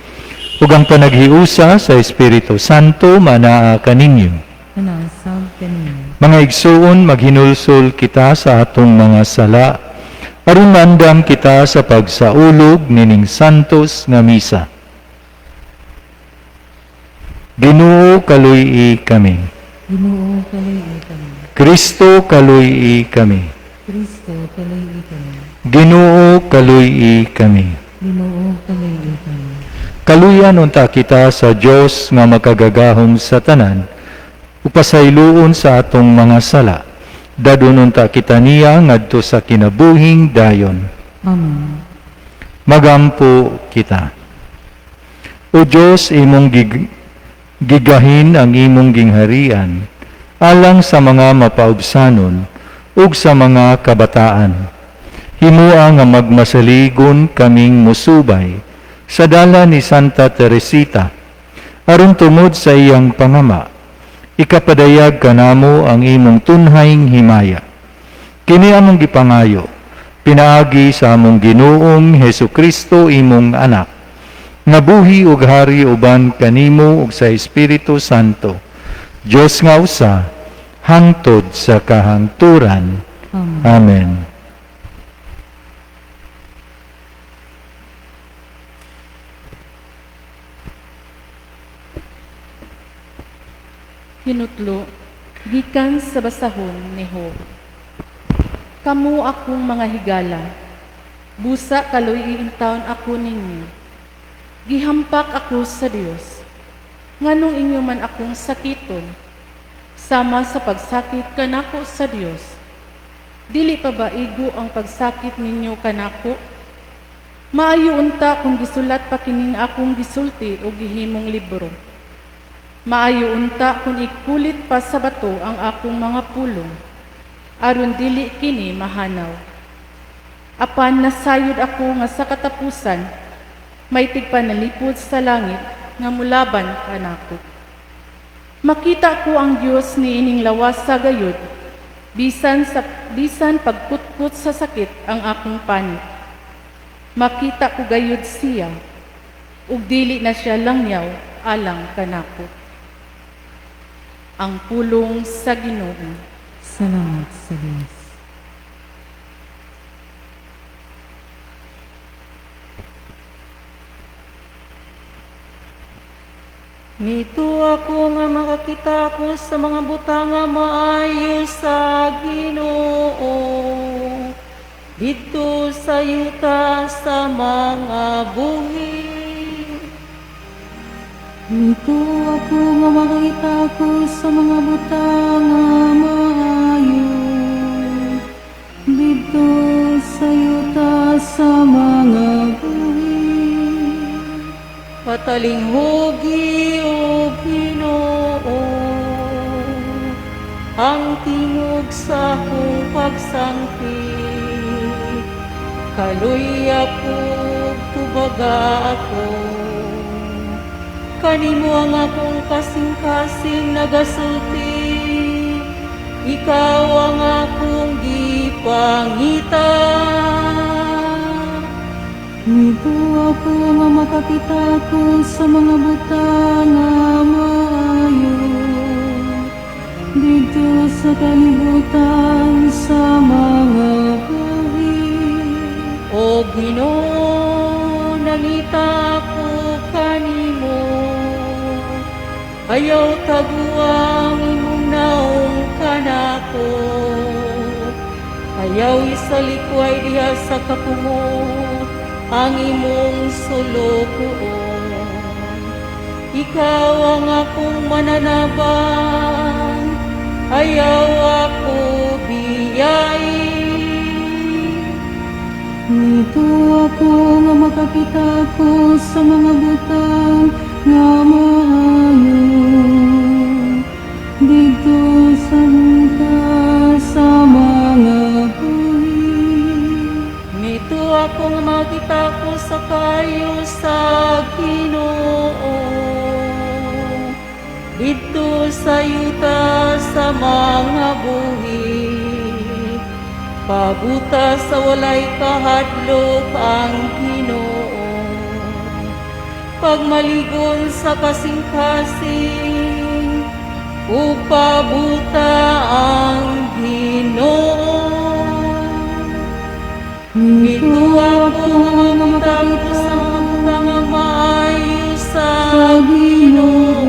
ug ang panaghiusa sa Espiritu Santo manaa kaninyo. Anasam kaninyo. Mga igsuon, maghinulsol kita sa atong mga sala aron maandam kita sa pagsaulog nining santos nga misa. Ginoo, kaluy-i kami. Ginoo, kaluy-i kami. Kristo, kaluy-i kami. Kristo, kaluy-i kami. Ginoo, kaluy-i kami. Ginoo, kaluy-i kami. Kaluyan unta kita sa Dios nga makagagahom sa tanan, upasayloon sa atong mga sala. Dadon unta kita niya ngadto sa kinabuhing dayon. Amen. Magampo kita. O Dios, imong gigahin ang imong gingharian alang sa mga mapaubsanon ug sa mga kabataan. Himua nga magmasaligon kaming musubay sa dala ni Santa Teresita aron tungod sa iyang pangama. Ikapadayag kanamo ang imong tunhayng himaya. Kini among gipangayo pinaagi sa among Ginoong Hesukristo imong anak, nabuhi ug hari uban kanimo ug sa Espiritu Santo, Dios nga usa, hangtod sa kahangturan. Amen. Amen. Hinutlo Gikan sa basahon ni Job. Kamu akong mga higala, busa kaloy iintawon ako ninyo. Gihampak ako sa Dios, nganong inyo man akong sakiton, sama sa pagsakit kanako sa Dios. Dili pa ba igo ang pagsakit ninyo kanako? Maayo unta kung gisulat pa kining akong gisulti o gihimong libro. Maayo unta kung ikulit pa sa bato ang akong mga pulong, aron dili kini mahanaw. Apan nasayod ako nga sa katapusan, may tigpanalipod sa langit nga mulaban kanako. Makita ko ang Dios ni ining lawas sa gayud, bisan pagkutkot sa sakit ang akong panit. Makita ko gayud siya, ug dili na siya langyaw alang kanako. Ang pulong sa Ginoo. Salamat sa Diyos. Nito ako nga makakita ko sa mga butang nga maayo sa Ginoo. Dito sa yuta sa mga buhi. Nito ako nga makakita ko sa mga butang nga maayo. Dito sa yuta sa mga buhi. Patalinghogi o Ginoo, ang tingog sa akong pagsangkit. Kaloy ako, tubaga ako. Kanimo ang akong kasing-kasing nagasulti. Ikaw ang akong gipangita. Nito ako nga makakita ko sa mga butang nga maayo. Dito sa kalibutan sa mga buhi. O Ginoo, nangita ko kanimo. Ayaw taguang imong naong kanako. Ayaw isalikway diha sa kapungo ang imong sulukoon. Ikaw ang akong mananabang, ayaw ako biyain. Nito ako nga makakita ko sa mga butang nga maayo. Dito sa muka sa mga buhi. Nito ako nga makita ko sa kayo sa Ginoo. Dito sa yuta sa mga buhi. Pabuta sa walay kahadlok ang Ginoo. Pagmaligon sa kasing-kasing, upabuta ang Ginoo. Nito ako nga makita sa mga maayo sa Ginoo.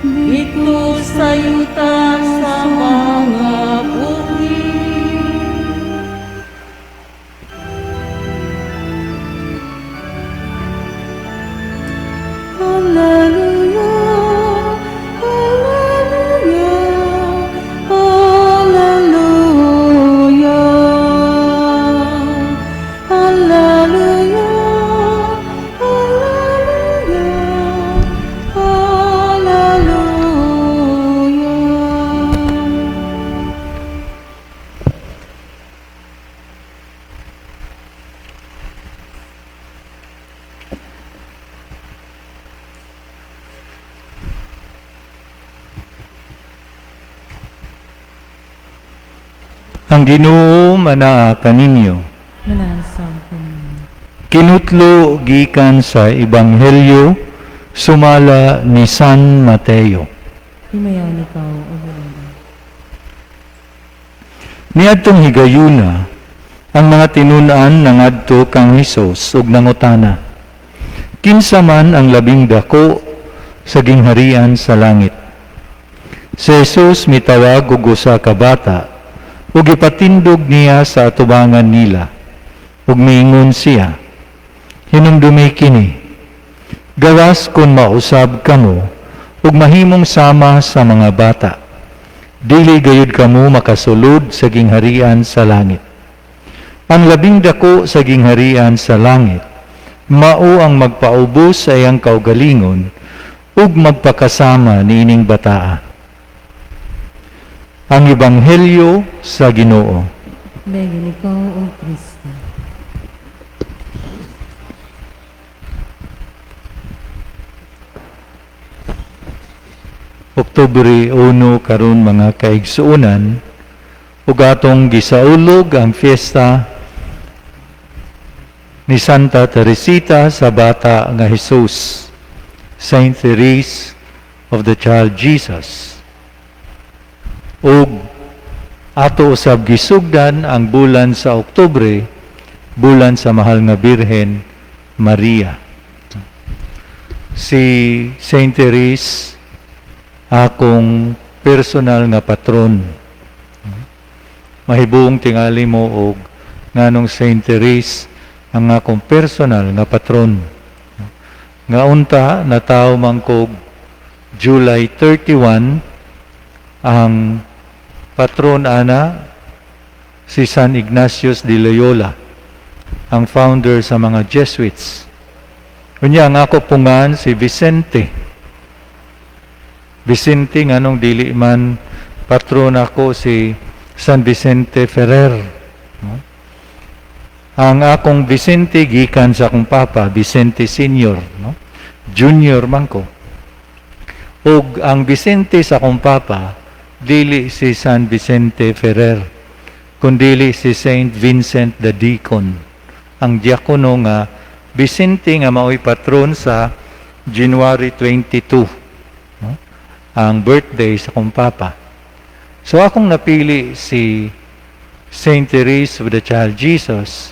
Dito sa yuta sa mga buhi. Hallelujah, hallelujah, hallelujah, hallelujah, hallelujah, hallelujah. Ang Ginoo manaa kaninyo. Manansang kami. Kinutlo gikan sa Ebanghelyo sumala ni San Mateo. Himayaw ikaw, O Lord. Niadtong higayuna, ang mga tinun-an nangadto kang Hesus ug nangutana. Kinsa man ang labing dako sa gingharian sa langit? Si Jesus mitawag og usa ka bata ug ipatindog niya sa atubangan nila. Ug miingon siya, hinumdumi kini, gawas kung mausab kamo ug mahimong sama sa mga bata. Dili gayud kamo makasulod sa gingharian sa langit. Ang labing dako sa gingharian sa langit mao ang magpaubos sa iyang kaugalingon ug magpakasama niining bataa. Ang Ebanghelyo sa Ginoo. Dayon ikaw, O Kristo. Oktubre 1 karon mga kaigsuonan, ug atong gisaulog ang fiesta ni Santa Teresita sa bata nga Jesus, Saint Therese of the Child Jesus. Ug ato usab gisugdan ang bulan sa Oktubre, bulan sa mahal nga Birhen Maria. Si Saint Therese akong personal nga patron. Mahibuong tingali mo og nganong Saint Therese ang akong personal nga patron. Nga unta nataw man kog July 31 ang patron ana si San Ignatius de Loyola, ang founder sa mga Jesuits. Unya ang ako pungan si Vicente nganong dili man patron ako si San Vicente Ferrer. No? Ang akong Vicente gikan sa akong papa, Vicente Senior, no? Junior man ko. Ug ang Vicente sa akong papa dili si San Vicente Ferrer, kundili si Saint Vincent the Deacon, ang diakono nga Vicente nga mao'y patron sa January 22. Ang birthday sa akong papa. So akong napili si Saint Therese of the Child Jesus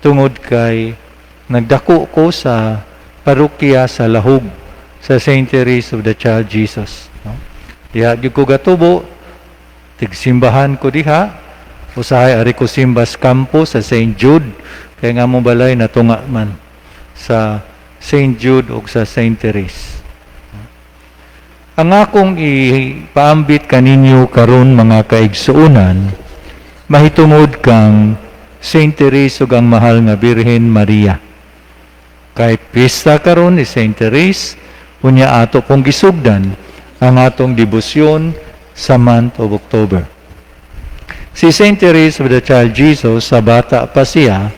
tungod kay nagdako ko sa parokya sa Lahog sa Saint Therese of the Child Jesus. No? Diha gyud ko gatubo, tigsimbahan ko diha, usahay ari ko simbas kampo sa Saint Jude, kay nga mo balay natunga man sa Saint Jude ug sa Saint Therese. Ang akong ipaambit kaninyo karon mga kaigsuonan, mahitungod kang Saint Therese ug ang mahal nga Birhen Maria. Kay pista karon ni Saint Therese, unya ato pong gisugdan ang atong debosyon sa month of October. Si Saint Therese of the Child Jesus, sa bata pa siya,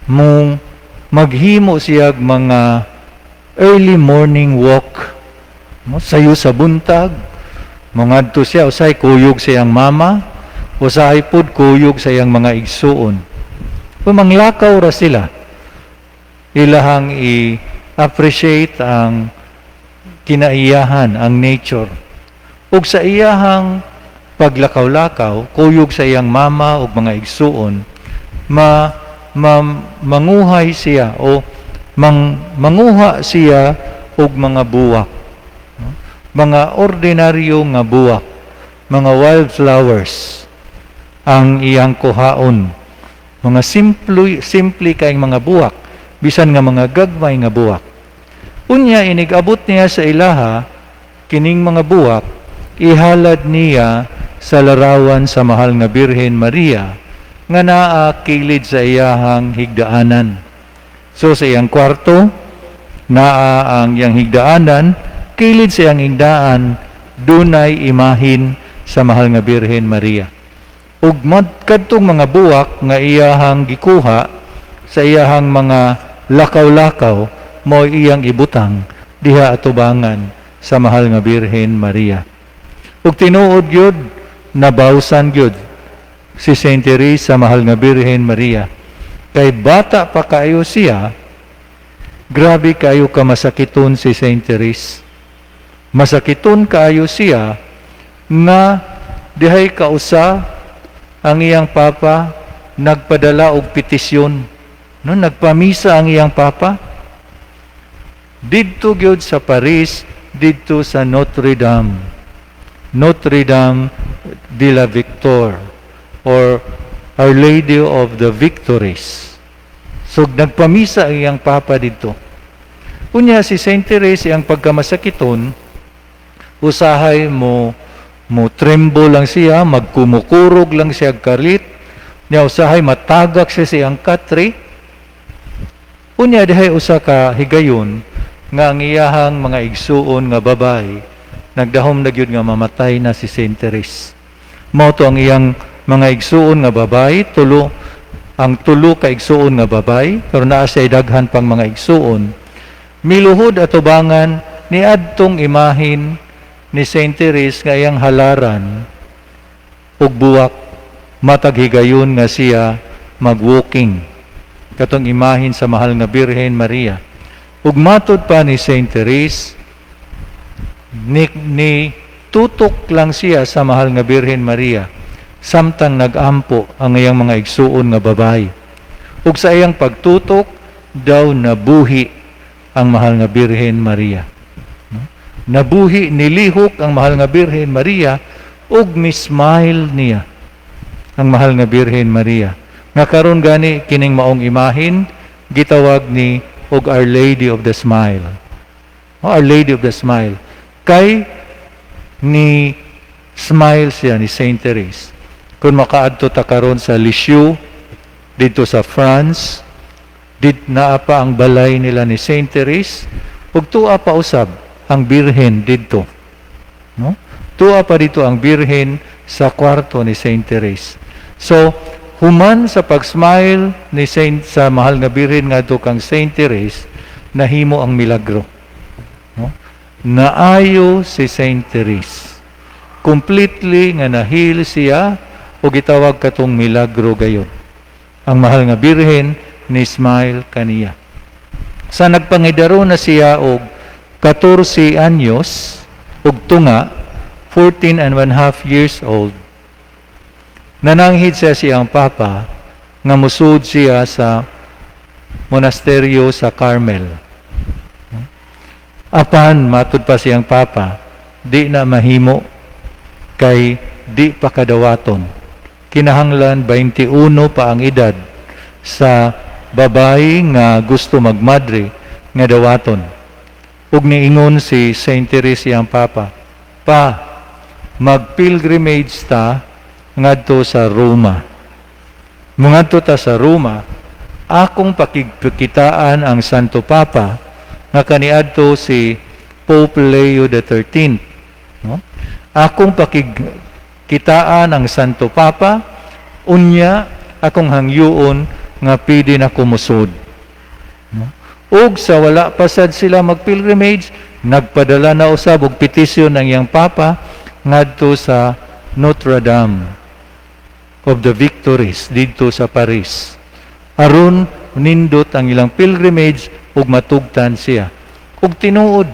mong maghimo siya mga early morning walk, sayo sa buntag, mangadto siya, usay kuyog sa iyang mama, usay pod kuyog sa iyang mga igsuon. Pumanglakaw ra sila. Ilahang i-appreciate ang kinaiyahan, ang nature. Ug sa iyahang paglakaw-lakaw, kuyog sa iyang mama ug mga igsuon, manguhay siya o manguha siya og mga buwak. Mga ordinaryo nga buwak, mga wildflowers ang iyang kuhaon, mga simple kayong mga buwak, bisan nga mga gagmay nga buwak. Unya inigabot niya sa ilaha kining mga buwak, ihalad niya sa larawan sa mahal nga Birhen Maria nga naa kilid sa iyahang higdaanan. So sa iyang kwarto naa ang iyang higdaanan, kilid sa iyang higdaan, dunay imahin sa mahal nga Birhen Maria. Ug kadtong mga buwak nga iyahang gikuha sa iyahang mga lakaw-lakaw, mo iyang ibutang diha atubangan sa mahal nga Birhen Maria. Ug tinuod gyud, nabawsan gyud si Saint Therese sa mahal nga Birhen Maria. Kay bata pa kayo siya, grabe kayo kamasakiton si Saint Therese. Masakiton kaayo siya nga dihay kausa ang iyang papa nagpadala og petisyon. No, nagpamisa ang iyang papa. Didto gyud sa Paris, didto sa Notre Dame. Notre Dame de la Victoire or Our Lady of the Victories. So nagpamisa ang iyang papa dito. Unya si Saint Therese ang pagkamasakiton, usahay mo tremble lang siya, magkumukurog lang siya kalit, niya usahay matagak siya siyang katri. Unya dihay usa ka higayon nga ang iyahang mga igsuon nga babay nagdahom na gyud nga mamatay na si Saint Therese. Mao to ang iyang mga igsuon nga babay, ang tulo ka igsuon nga babay, pero naa siya daghan pang mga igsuon. Miluhod atubangan ni adtong imahin ni Saint Therese nga iyang halaran ug buwak matag higayon nga siya mag-walking. Katong imahin sa mahal nga Birhen Maria. Ug matod pa ni Saint Therese ni tutok lang siya sa mahal nga Birhen Maria samtang nagampo ang iyang mga igsuon nga babay. Ug sa iyang pagtutok daw nabuhi ang mahal nga Birhen Maria. Nabuhi, nilihok ang mahal nga Birhen Maria ug mismile niya ang mahal nga Birhen Maria. Nga karon gani kining maong imahin gitawag ni og Our Lady of the Smile. Our Lady of the Smile. Kay ni smile siya ni Saint Therese. Kung makaadto ta karon sa Lisieux dito sa France, naa pa ang balay nila ni Saint Therese ug tuwa pa usab ang Birhen dito. No? Tuwa pa dito ang Birhen sa kwarto ni Saint Therese. So, human sa pag-smile ni sa mahal nga Birhen ngadto kang Saint Therese, nahimo ang milagro. No? Naayo si Saint Therese. Completely nga nahil siya o gitawag katong milagro gayon. Ang mahal nga Birhen ni smile kaniya. Sa nagpangidaro na siya og 14 anyos ug tunga, 14 and 1/2 years old, nananghid siya siyang papa nga musud siya sa monasteryo sa Carmel. Apan matud pa siyang papa, di na mahimo kay di pa kadawaton. Kinahanglan 21 pa ang edad sa babae nga gusto magmadre nga dawaton. Ug niingon si Saint Therese ang papa, "Pa, mag-pilgrimage ta ngadto sa Roma. Mungadto ta sa Roma, akong pakigkitaan ang Santo Papa nga kaniadto si Pope Leo XIII. No? Akong pakigkitaan ang Santo Papa, unya akong hangyoon nga pidi na kumusod." No? Ug sa wala pasad sila mag-pilgrimage, nagpadala na usab og petisyon ang iyang papa ngadto sa Notre Dame of the Victories dito sa Paris. Aron nindot ang ilang pilgrimage ug matugtan siya. Ug tinuod,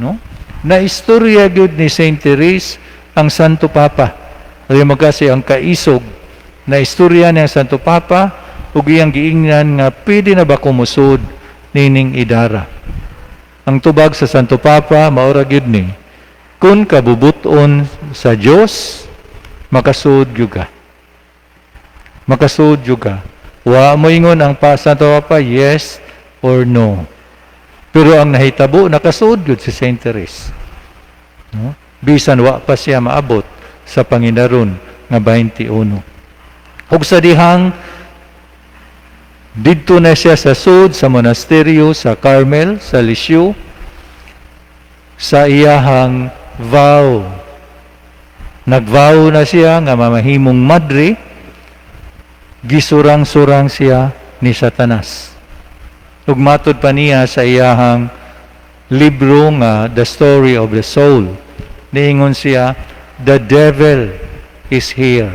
no? Na istorya gyud ni Saint Therese ang Santo Papa. Ari magasi ang kaisog na istorya ni Santo Papa ug iyang giingnan nga pwede na ba kumusod nining idara. Ang tubag sa Santo Papa maura gyud ni, kun kabubuton sa Dios, makasud gyud ka. Makasud gyud ka. Wa mo ingon ang Santo Papa yes or no. Pero ang nahitabo nakasud gyud si Saint Therese. No? Bisan wa pa siya maabot sa Panginaron nga 21. Ug sa dihang didto na siya sa sud sa monasteryo sa Carmel sa Lisieux sa iyahang vow. Nagvow na siya nga mamahimong madre, gisurang-surang siya ni Satanas. Ug matud pa niya sa iyahang libro nga The Story of the Soul. Niingon siya, "The devil is here."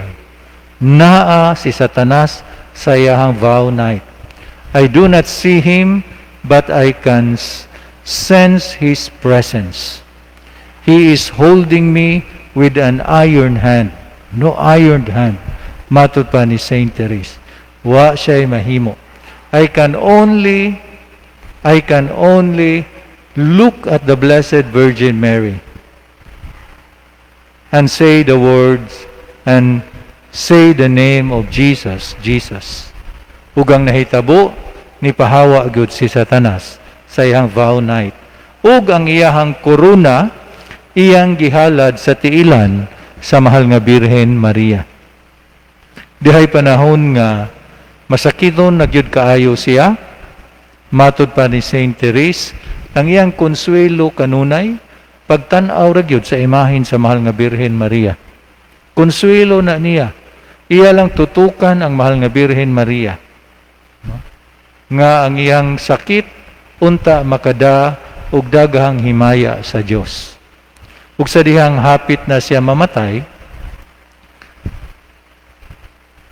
Naa si Satanas sa iyahang vow night. "I do not see him, but I can sense his presence. He is holding me with an iron hand." No iron hand. Matud pa ni Saint Therese. Wa siya'y mahimo. I can only look at the Blessed Virgin Mary. and say the words and say the name of Jesus, Jesus. Ug ang nahitabo ni pahawa gyud si Satanas sa iyang vow night. Ug ang iyahang korona iyang gihalad sa tiilan sa mahal nga Birhen Maria. Dihay panahon nga masakiton na gyud kaayo siya. Matod pa ni Saint Therese, ang iyang konsuelo kanunay pagtan-aw ra gyud sa imahin sa mahal nga Birhen Maria. Konsuelo na niya. Iya lang tutukan ang mahal nga Birhen Maria. No? Nga ang iyang sakit unta makada og daghang himaya sa Dios. Ug sa dihang hapit na siya mamatay,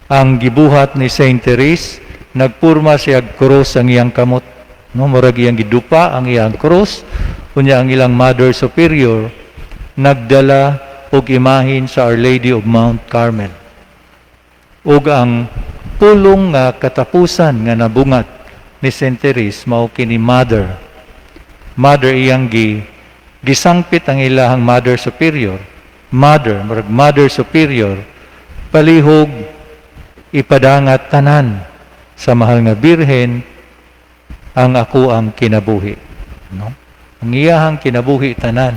ang gibuhat ni Saint Therese, nagpurma siya krus ang iyang kamot. No, murag iyang gidupa ang iyang krus, unya ang ilang Mother Superior nagdala og imahin sa Our Lady of Mount Carmel. Ug ang pulong nga katapusan nga nabungat ni Saint Therese mao kini Mother. Mother iyang gisangpit ang ilahang Mother Superior. Mother Superior palihog ipadangat tanan sa mahal nga Birhen ang ako ang kinabuhi. No? Ang iyahang kinabuhi tanan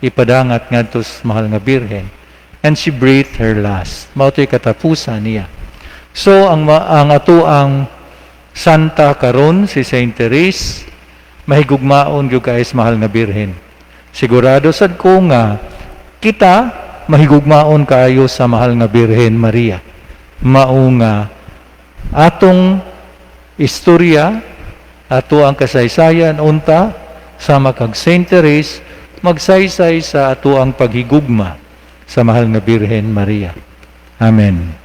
ipadangat ngadto sa mahal nga Birhen, and she breathed her last. Mao to'y katapusan niya. So ang ato ang santa karon si Saint Therese mahigugmaon gyud kay sa mahal nga Birhen. Sigurado sad ko nga kita mahigugmaon kaayo sa mahal nga Birhen Maria. Mao nga atong istorya, ato ang kasaysayan unta sama kag Saint Therese magsaysay sa ato ang paghigugma sa mahal nga Birhen Maria. Amen.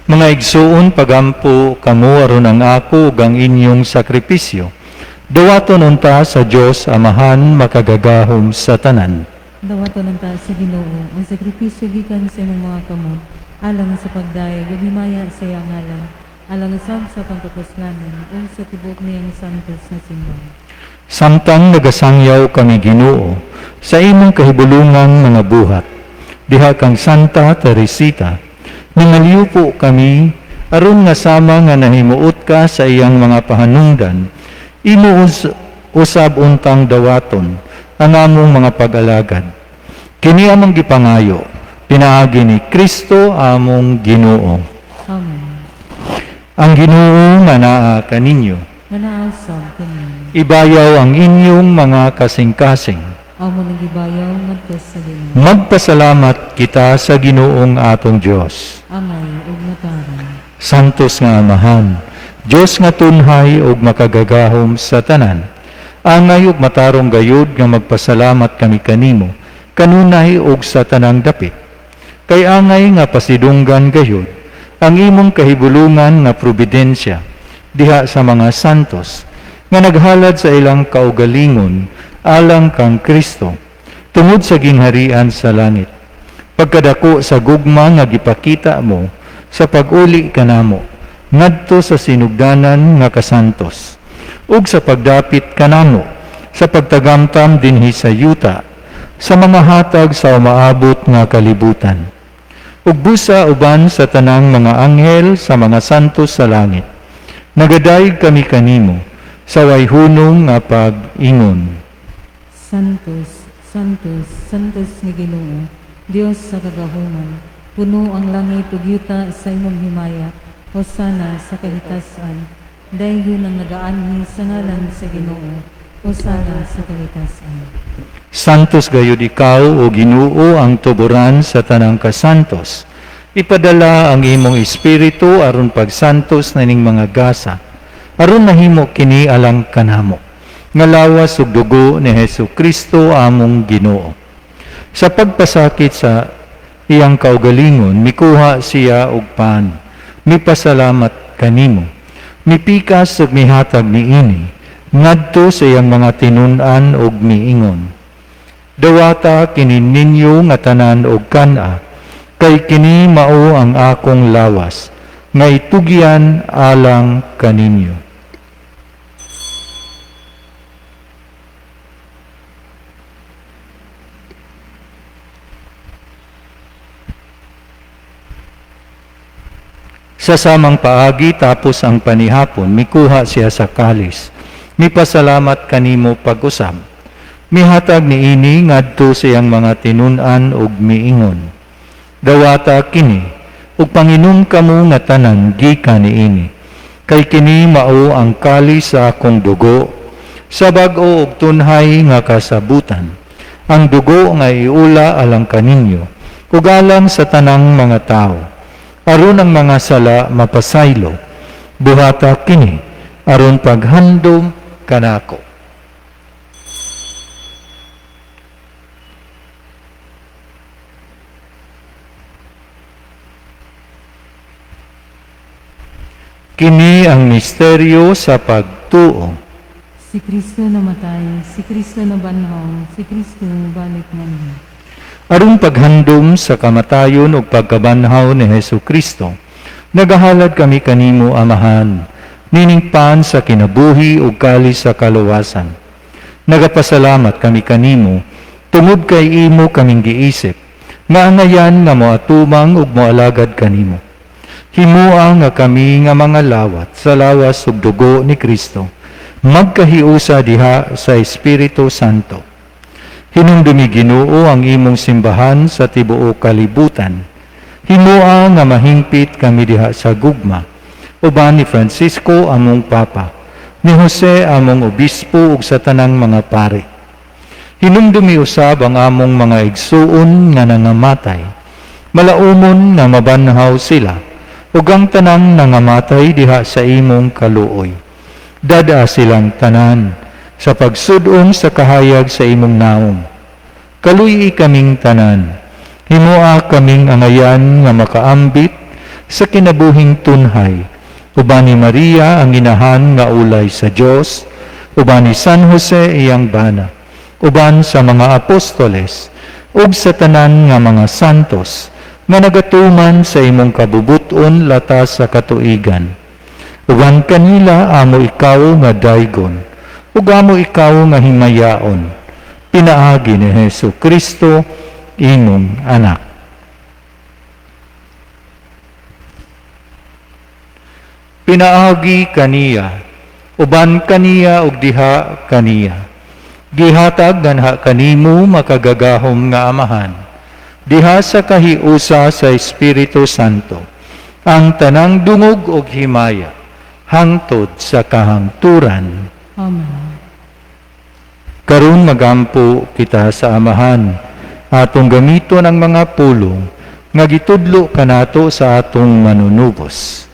Mga igsuon, pagampo kamo aron ang ako ug ang inyong sakripisyo. Dawaton unta sa Dios Amahan makagagahom sa tanan. Dawaton ta sa Ginoo ang sakripisyo gikan sa imong mga kamot, alang sa pagdayeg ug himaya sa iyang ngalan, alang sa pangkapuslanan ug sa tibok niyang santos nga simbahan. Samtang nagasangyaw kami Ginoo sa imong kahibulungan mga buhat, diha kang Santa Teresita, nangaliupo kami aron nga sama nga nahimuot ka sa iyang mga pahanungdan, imo usab untang dawaton ang among mga pag-alagad. Kini among gipangayo, pinaagi ni Kristo among Ginoo. Amen. Ang Ginoo nga naa kaninyo, Manaasam kami. ibayaw ang inyong mga kasing-kasing. Amo nang gibayaw ngadto sa Ginoo. Magpasalamat kita sa Ginoong atong Dios. Amay ug mataran. Santos nga Amahan, Dios nga tunhay ug makagagahom sa tanan. Angay ug matarong gayud nga magpasalamat kami kanimo, kanunay ug sa tanang dapit. Kay angay nga pasidunggan gayud ang imong kahibulungan nga probidensya diha sa mga santos nga naghalad sa ilang kaugalingon alang kang Kristo tungod sa gingharian sa langit. Pagkadako sa gugma nga gipakita mo sa pag-uli kanamo ngadto sa sinugdanan nga kasantos ug sa pagdapit kanamo sa pagtagamtam dinhi sa yuta sa mga hatag sa umaabot nga kalibutan. Ug busa uban sa tanang mga anghel sa mga santos sa langit. Nagadayeg kami kanimo sa wayhunong nga pag-ingon. Santos, Santos, Santos ni Ginoo, Dios sa kagahongan, puno ang langit ug yuta sa imong himaya, hosana sa kahitasan, dayon ang nagaanhi sa ngalan sa Ginoo, hosana sa kahitasan. Santos gayud ikaw o Ginoo ang tuburan sa tanang kasantos. Ipadala ang imong espiritu aron pagsantos na ning mga gasa, aron nahimo kini alang kanamo. Nga lawas ug dugo ni Hesukristo among Ginoo. Sa pagpasakit sa iyang kaugalingon, mikuha siya og pan. Mipasalamat kanimo. Mipikas ug mihatag niini ngadto sa iyang mga tinun-an ug miingon. Dawata kini ninyo nga tanan og kana, kay kini mao ang akong lawas, nga itugyan alang kaninyo. Sa samang paagi tapos ang panihapon, mikuha siya sa kalis. Mipasalamat kanimo pag-usab. Mihatag niini ngadto sa iyang mga tinun-an ug miingon. Dawata kini, ug panginom kamo nga tanan gikan niini. Kay kini mao ang kalis sa akong dugo, sa bag-o ug tunhay nga kasabutan. Ang dugo nga iula alang kaninyo, ug alang sa tanang mga tao. Aron ang mga sala mapasaylo, buhata kini, aron paghandom kanako. Kini ang misteryo sa pagtuo. Si Kristo namatay, si Kristo nabanhaw, si Kristo balik manhi. Aron paghandom sa kamatayon ug pagkabanhaw ni Hesukristo, nagahalad kami kanimo amahan, niningpan sa kinabuhi ug kalis sa kaluwasan. Nagapasalamat kami kanimo, tungod kay imo kaming giisip, nga angayan nga moatumang ug moalagad kanimo. Himua nga kami nga mga lawat sa lawas ug dugo ni Kristo, magkahiusa diha sa Espiritu Santo. Hinumdumi Ginoo ang imong simbahan sa tibuok kalibutan. Himua nga mahingpit kami diha sa gugma, uban ni Francisco among Papa, ni Jose among Obispo ug sa tanang mga pari. Hinumdumi usab ang among mga igsuon nga nangamatay, malaumon nga mabanhaw sila, ug ang tanang nangamatay diha sa imong kaluoy. Dada silang tanan sa pagsudong sa kahayag sa imong naong. Kaluy kaming tanan, himua kaming angayan nga makaambit sa kinabuhing tunhay, uban ni Maria ang inahan nga ulay sa Dios, uban ni San Jose iyang bana, uban sa mga apostoles, ug sa tanan nga mga santos, nga nagatuman sa imong kabubuton latas sa katuigan. Uban kanila amo ikaw nga daygon, ug amo ikaw nga himayaon, pinaagi ni Hesukristo, imong anak. Pinaagi kaniya, uban kaniya ug diha kaniya. Gihatag ganha kanimo makagagahom nga amahan, diha sa kahiusa sa Espiritu Santo, ang tanang dungog ug himaya, hangtod sa kahangturan. Amen. Karon magampo kita sa amahan, atong gamiton ang mga pulong, nga gitudlo kanato sa atong manunubos.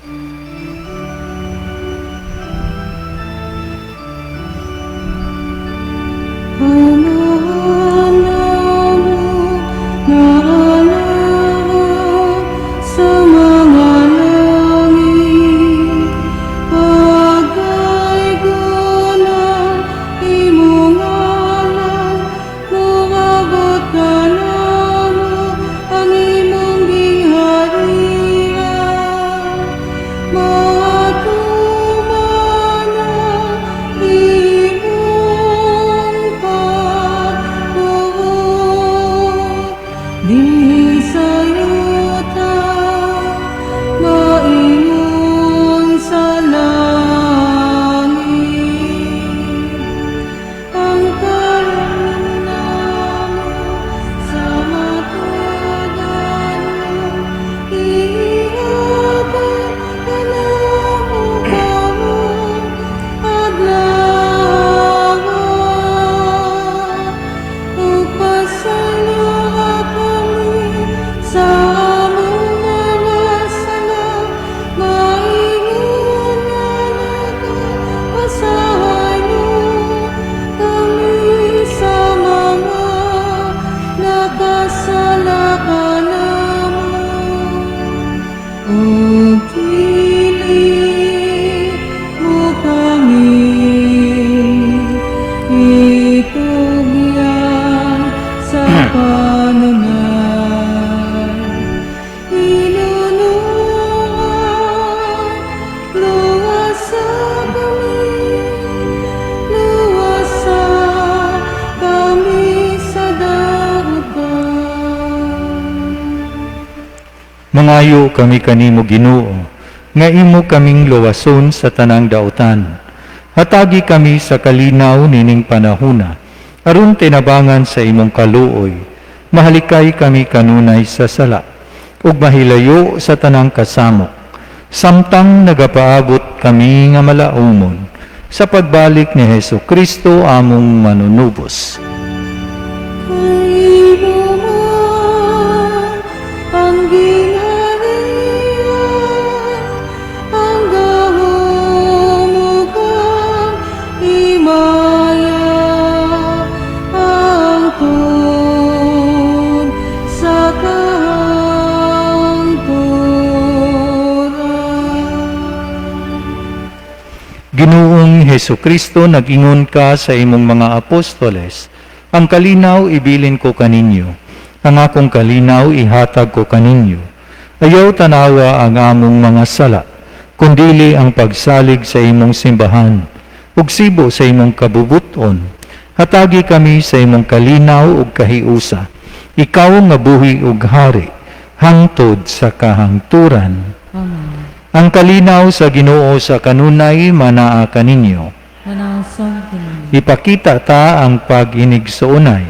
Luwasa kami, luwasa kami sa dagat. Mangayo kami kanimo Ginoo, nga imo kaming luwason sa tanang daotan. Hatagi kami sa kalinaw nining panahuna, aron tinabangan sa imong kaluoy. Mahalikay kami kanunay sa sala, ug mahilayo sa tanang kasamok. Samtang nagapaabot kami nga malaumon sa pagbalik ni Hesu Kristo among manunubos. Kaino man ang ginharian, ang gahom ug ang himaya, ang tun sa kahangturan. Ginoong Hesu Kristo, nag-ingon ka sa imong mga apostoles, ang kalinaw ibilin ko kaninyo, ang akong kalinaw ihatag ko kaninyo. Ayaw tanawa ang among mga sala, kundili ang pagsalig sa imong simbahan, ug sibo sa imong kabubuton. Hatagi kami sa imong kalinaw ug kahiusa, ikaw nga buhi ug hari, hangtod sa kahangturan. Amen. Ang kalinaw sa Ginoo sa kanunay manaa kaninyo. Manaasam kini. Ipakita ta ang pag-inig sa unay.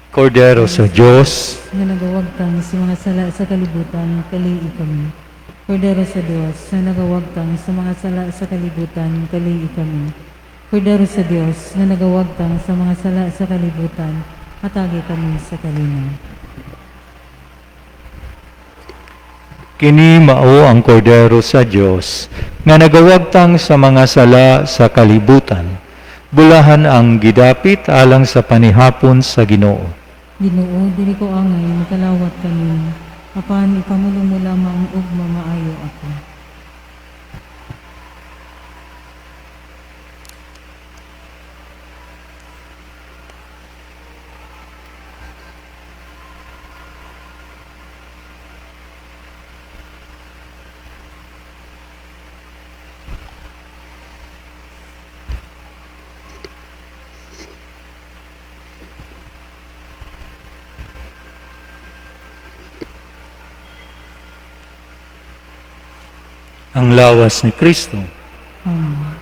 Kordero sa Diyos, Na nagawagtang sa mga sala sa kalibutan, kalii kami. Kordero sa Diyos, na nagawagtang sa mga sala sa kalibutan, kalii kami. Kordero sa Diyos, na nagawagtang sa mga sala sa kalibutan, hatagi kami sa kalinaw. kini mao ang kordero sa Diyos, nga nagawagtang sa mga sala sa kalibutan. Bulahan ang gidapit alang sa panihapon sa Ginoo. Ginoo, dili ko angay, makalawat kami. Apan ipamulong mo lamang ug mamaayo ako. Ang lawas ni Kristo. Amen.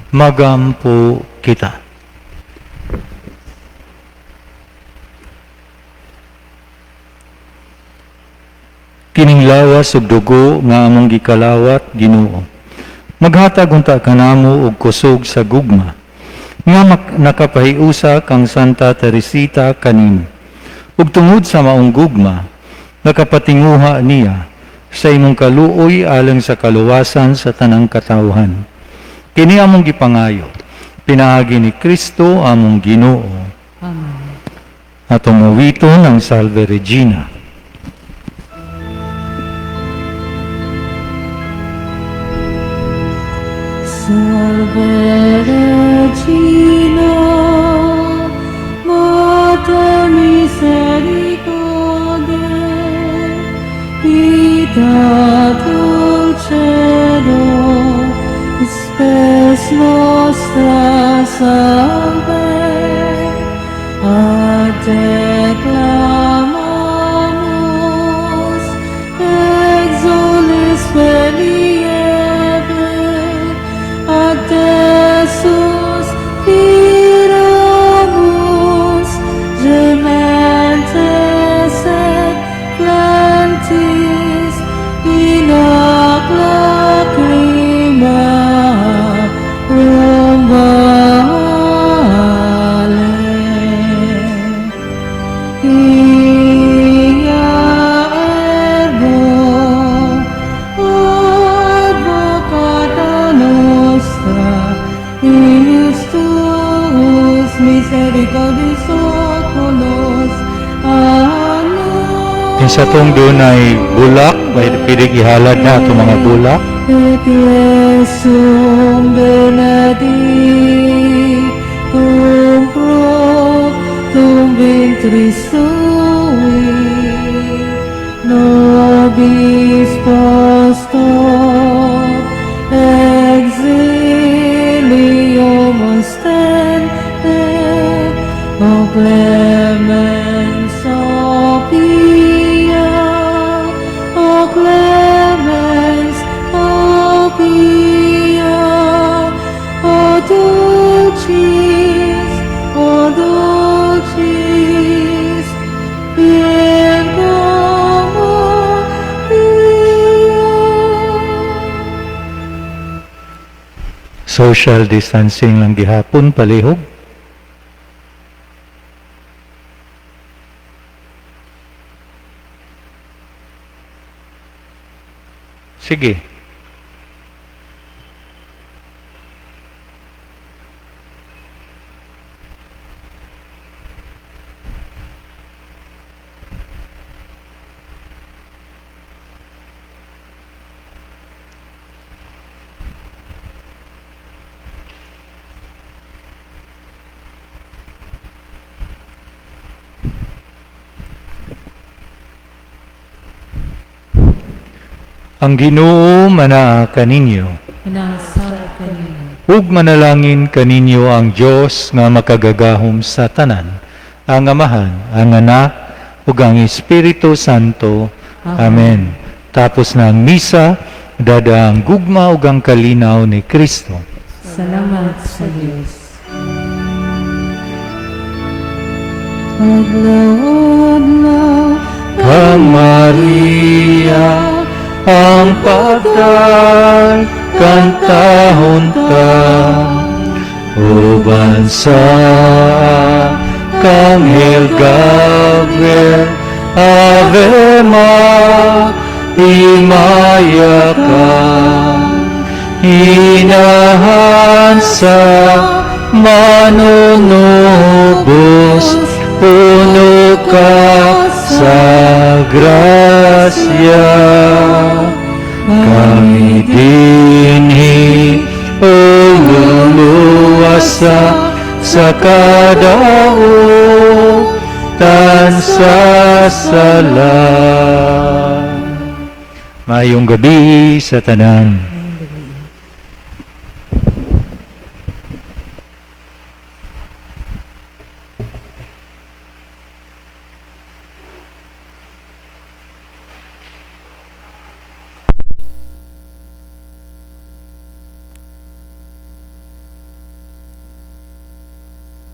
Magampo kita. Kining lawas ug dugo nga among gikalawat, Ginoo. Maghatag unta kanamo og kusog sa gugma nga nakapahiusa kang Santa Teresita kanimo. Ug tungod sa maong gugma, nakapatinguha niya sa imong kaluoy alang sa kaluwasan sa tanang katawhan. Kini among gipangayo, pinaagi ni Kristo among Ginoo. Amen. Atong mawiton ang Salve Regina. Salve Regina, Mater Misericordiae, Vita dulcedo, spes nostra salve, ad te clamamus, exulis peliebe, ad te suspiramus, gementes et plantis, in hoc lacrima vale. Ia ergo advocata nostra, ius tuus misericordis oculos annus. Sa tong dunay bulak, pidig ihalad na itong mga bulak. Et Iesum benedictum fructum ventris sui, nobis pastor exilium ostende, o clemens opia, o clemens opia, o dulcis, in como Social distancing lang gihapon, palihog. Sige. Ang Ginoo manaa kaninyo, Inasal kanino. ug manalangin kaninyo ang Dios nga makagagahom sa tanan, ang Amahan, ang Anak, ug ang Espiritu Santo. Amen. Tapos na ang misa, dada ang gugma ug ang kalinaw ni Kristo. Salamat sa Diyos. adlaw-adlaw Kang Maria, ang pagkantahon ka, uban sa Kanghel Gabriel, Ave Maria ka, inahan sa manunubos, puno ka sa grasya. Kami dinhi o luluwasa sa kadaot tansah sala. Mayong gabi sa tanan.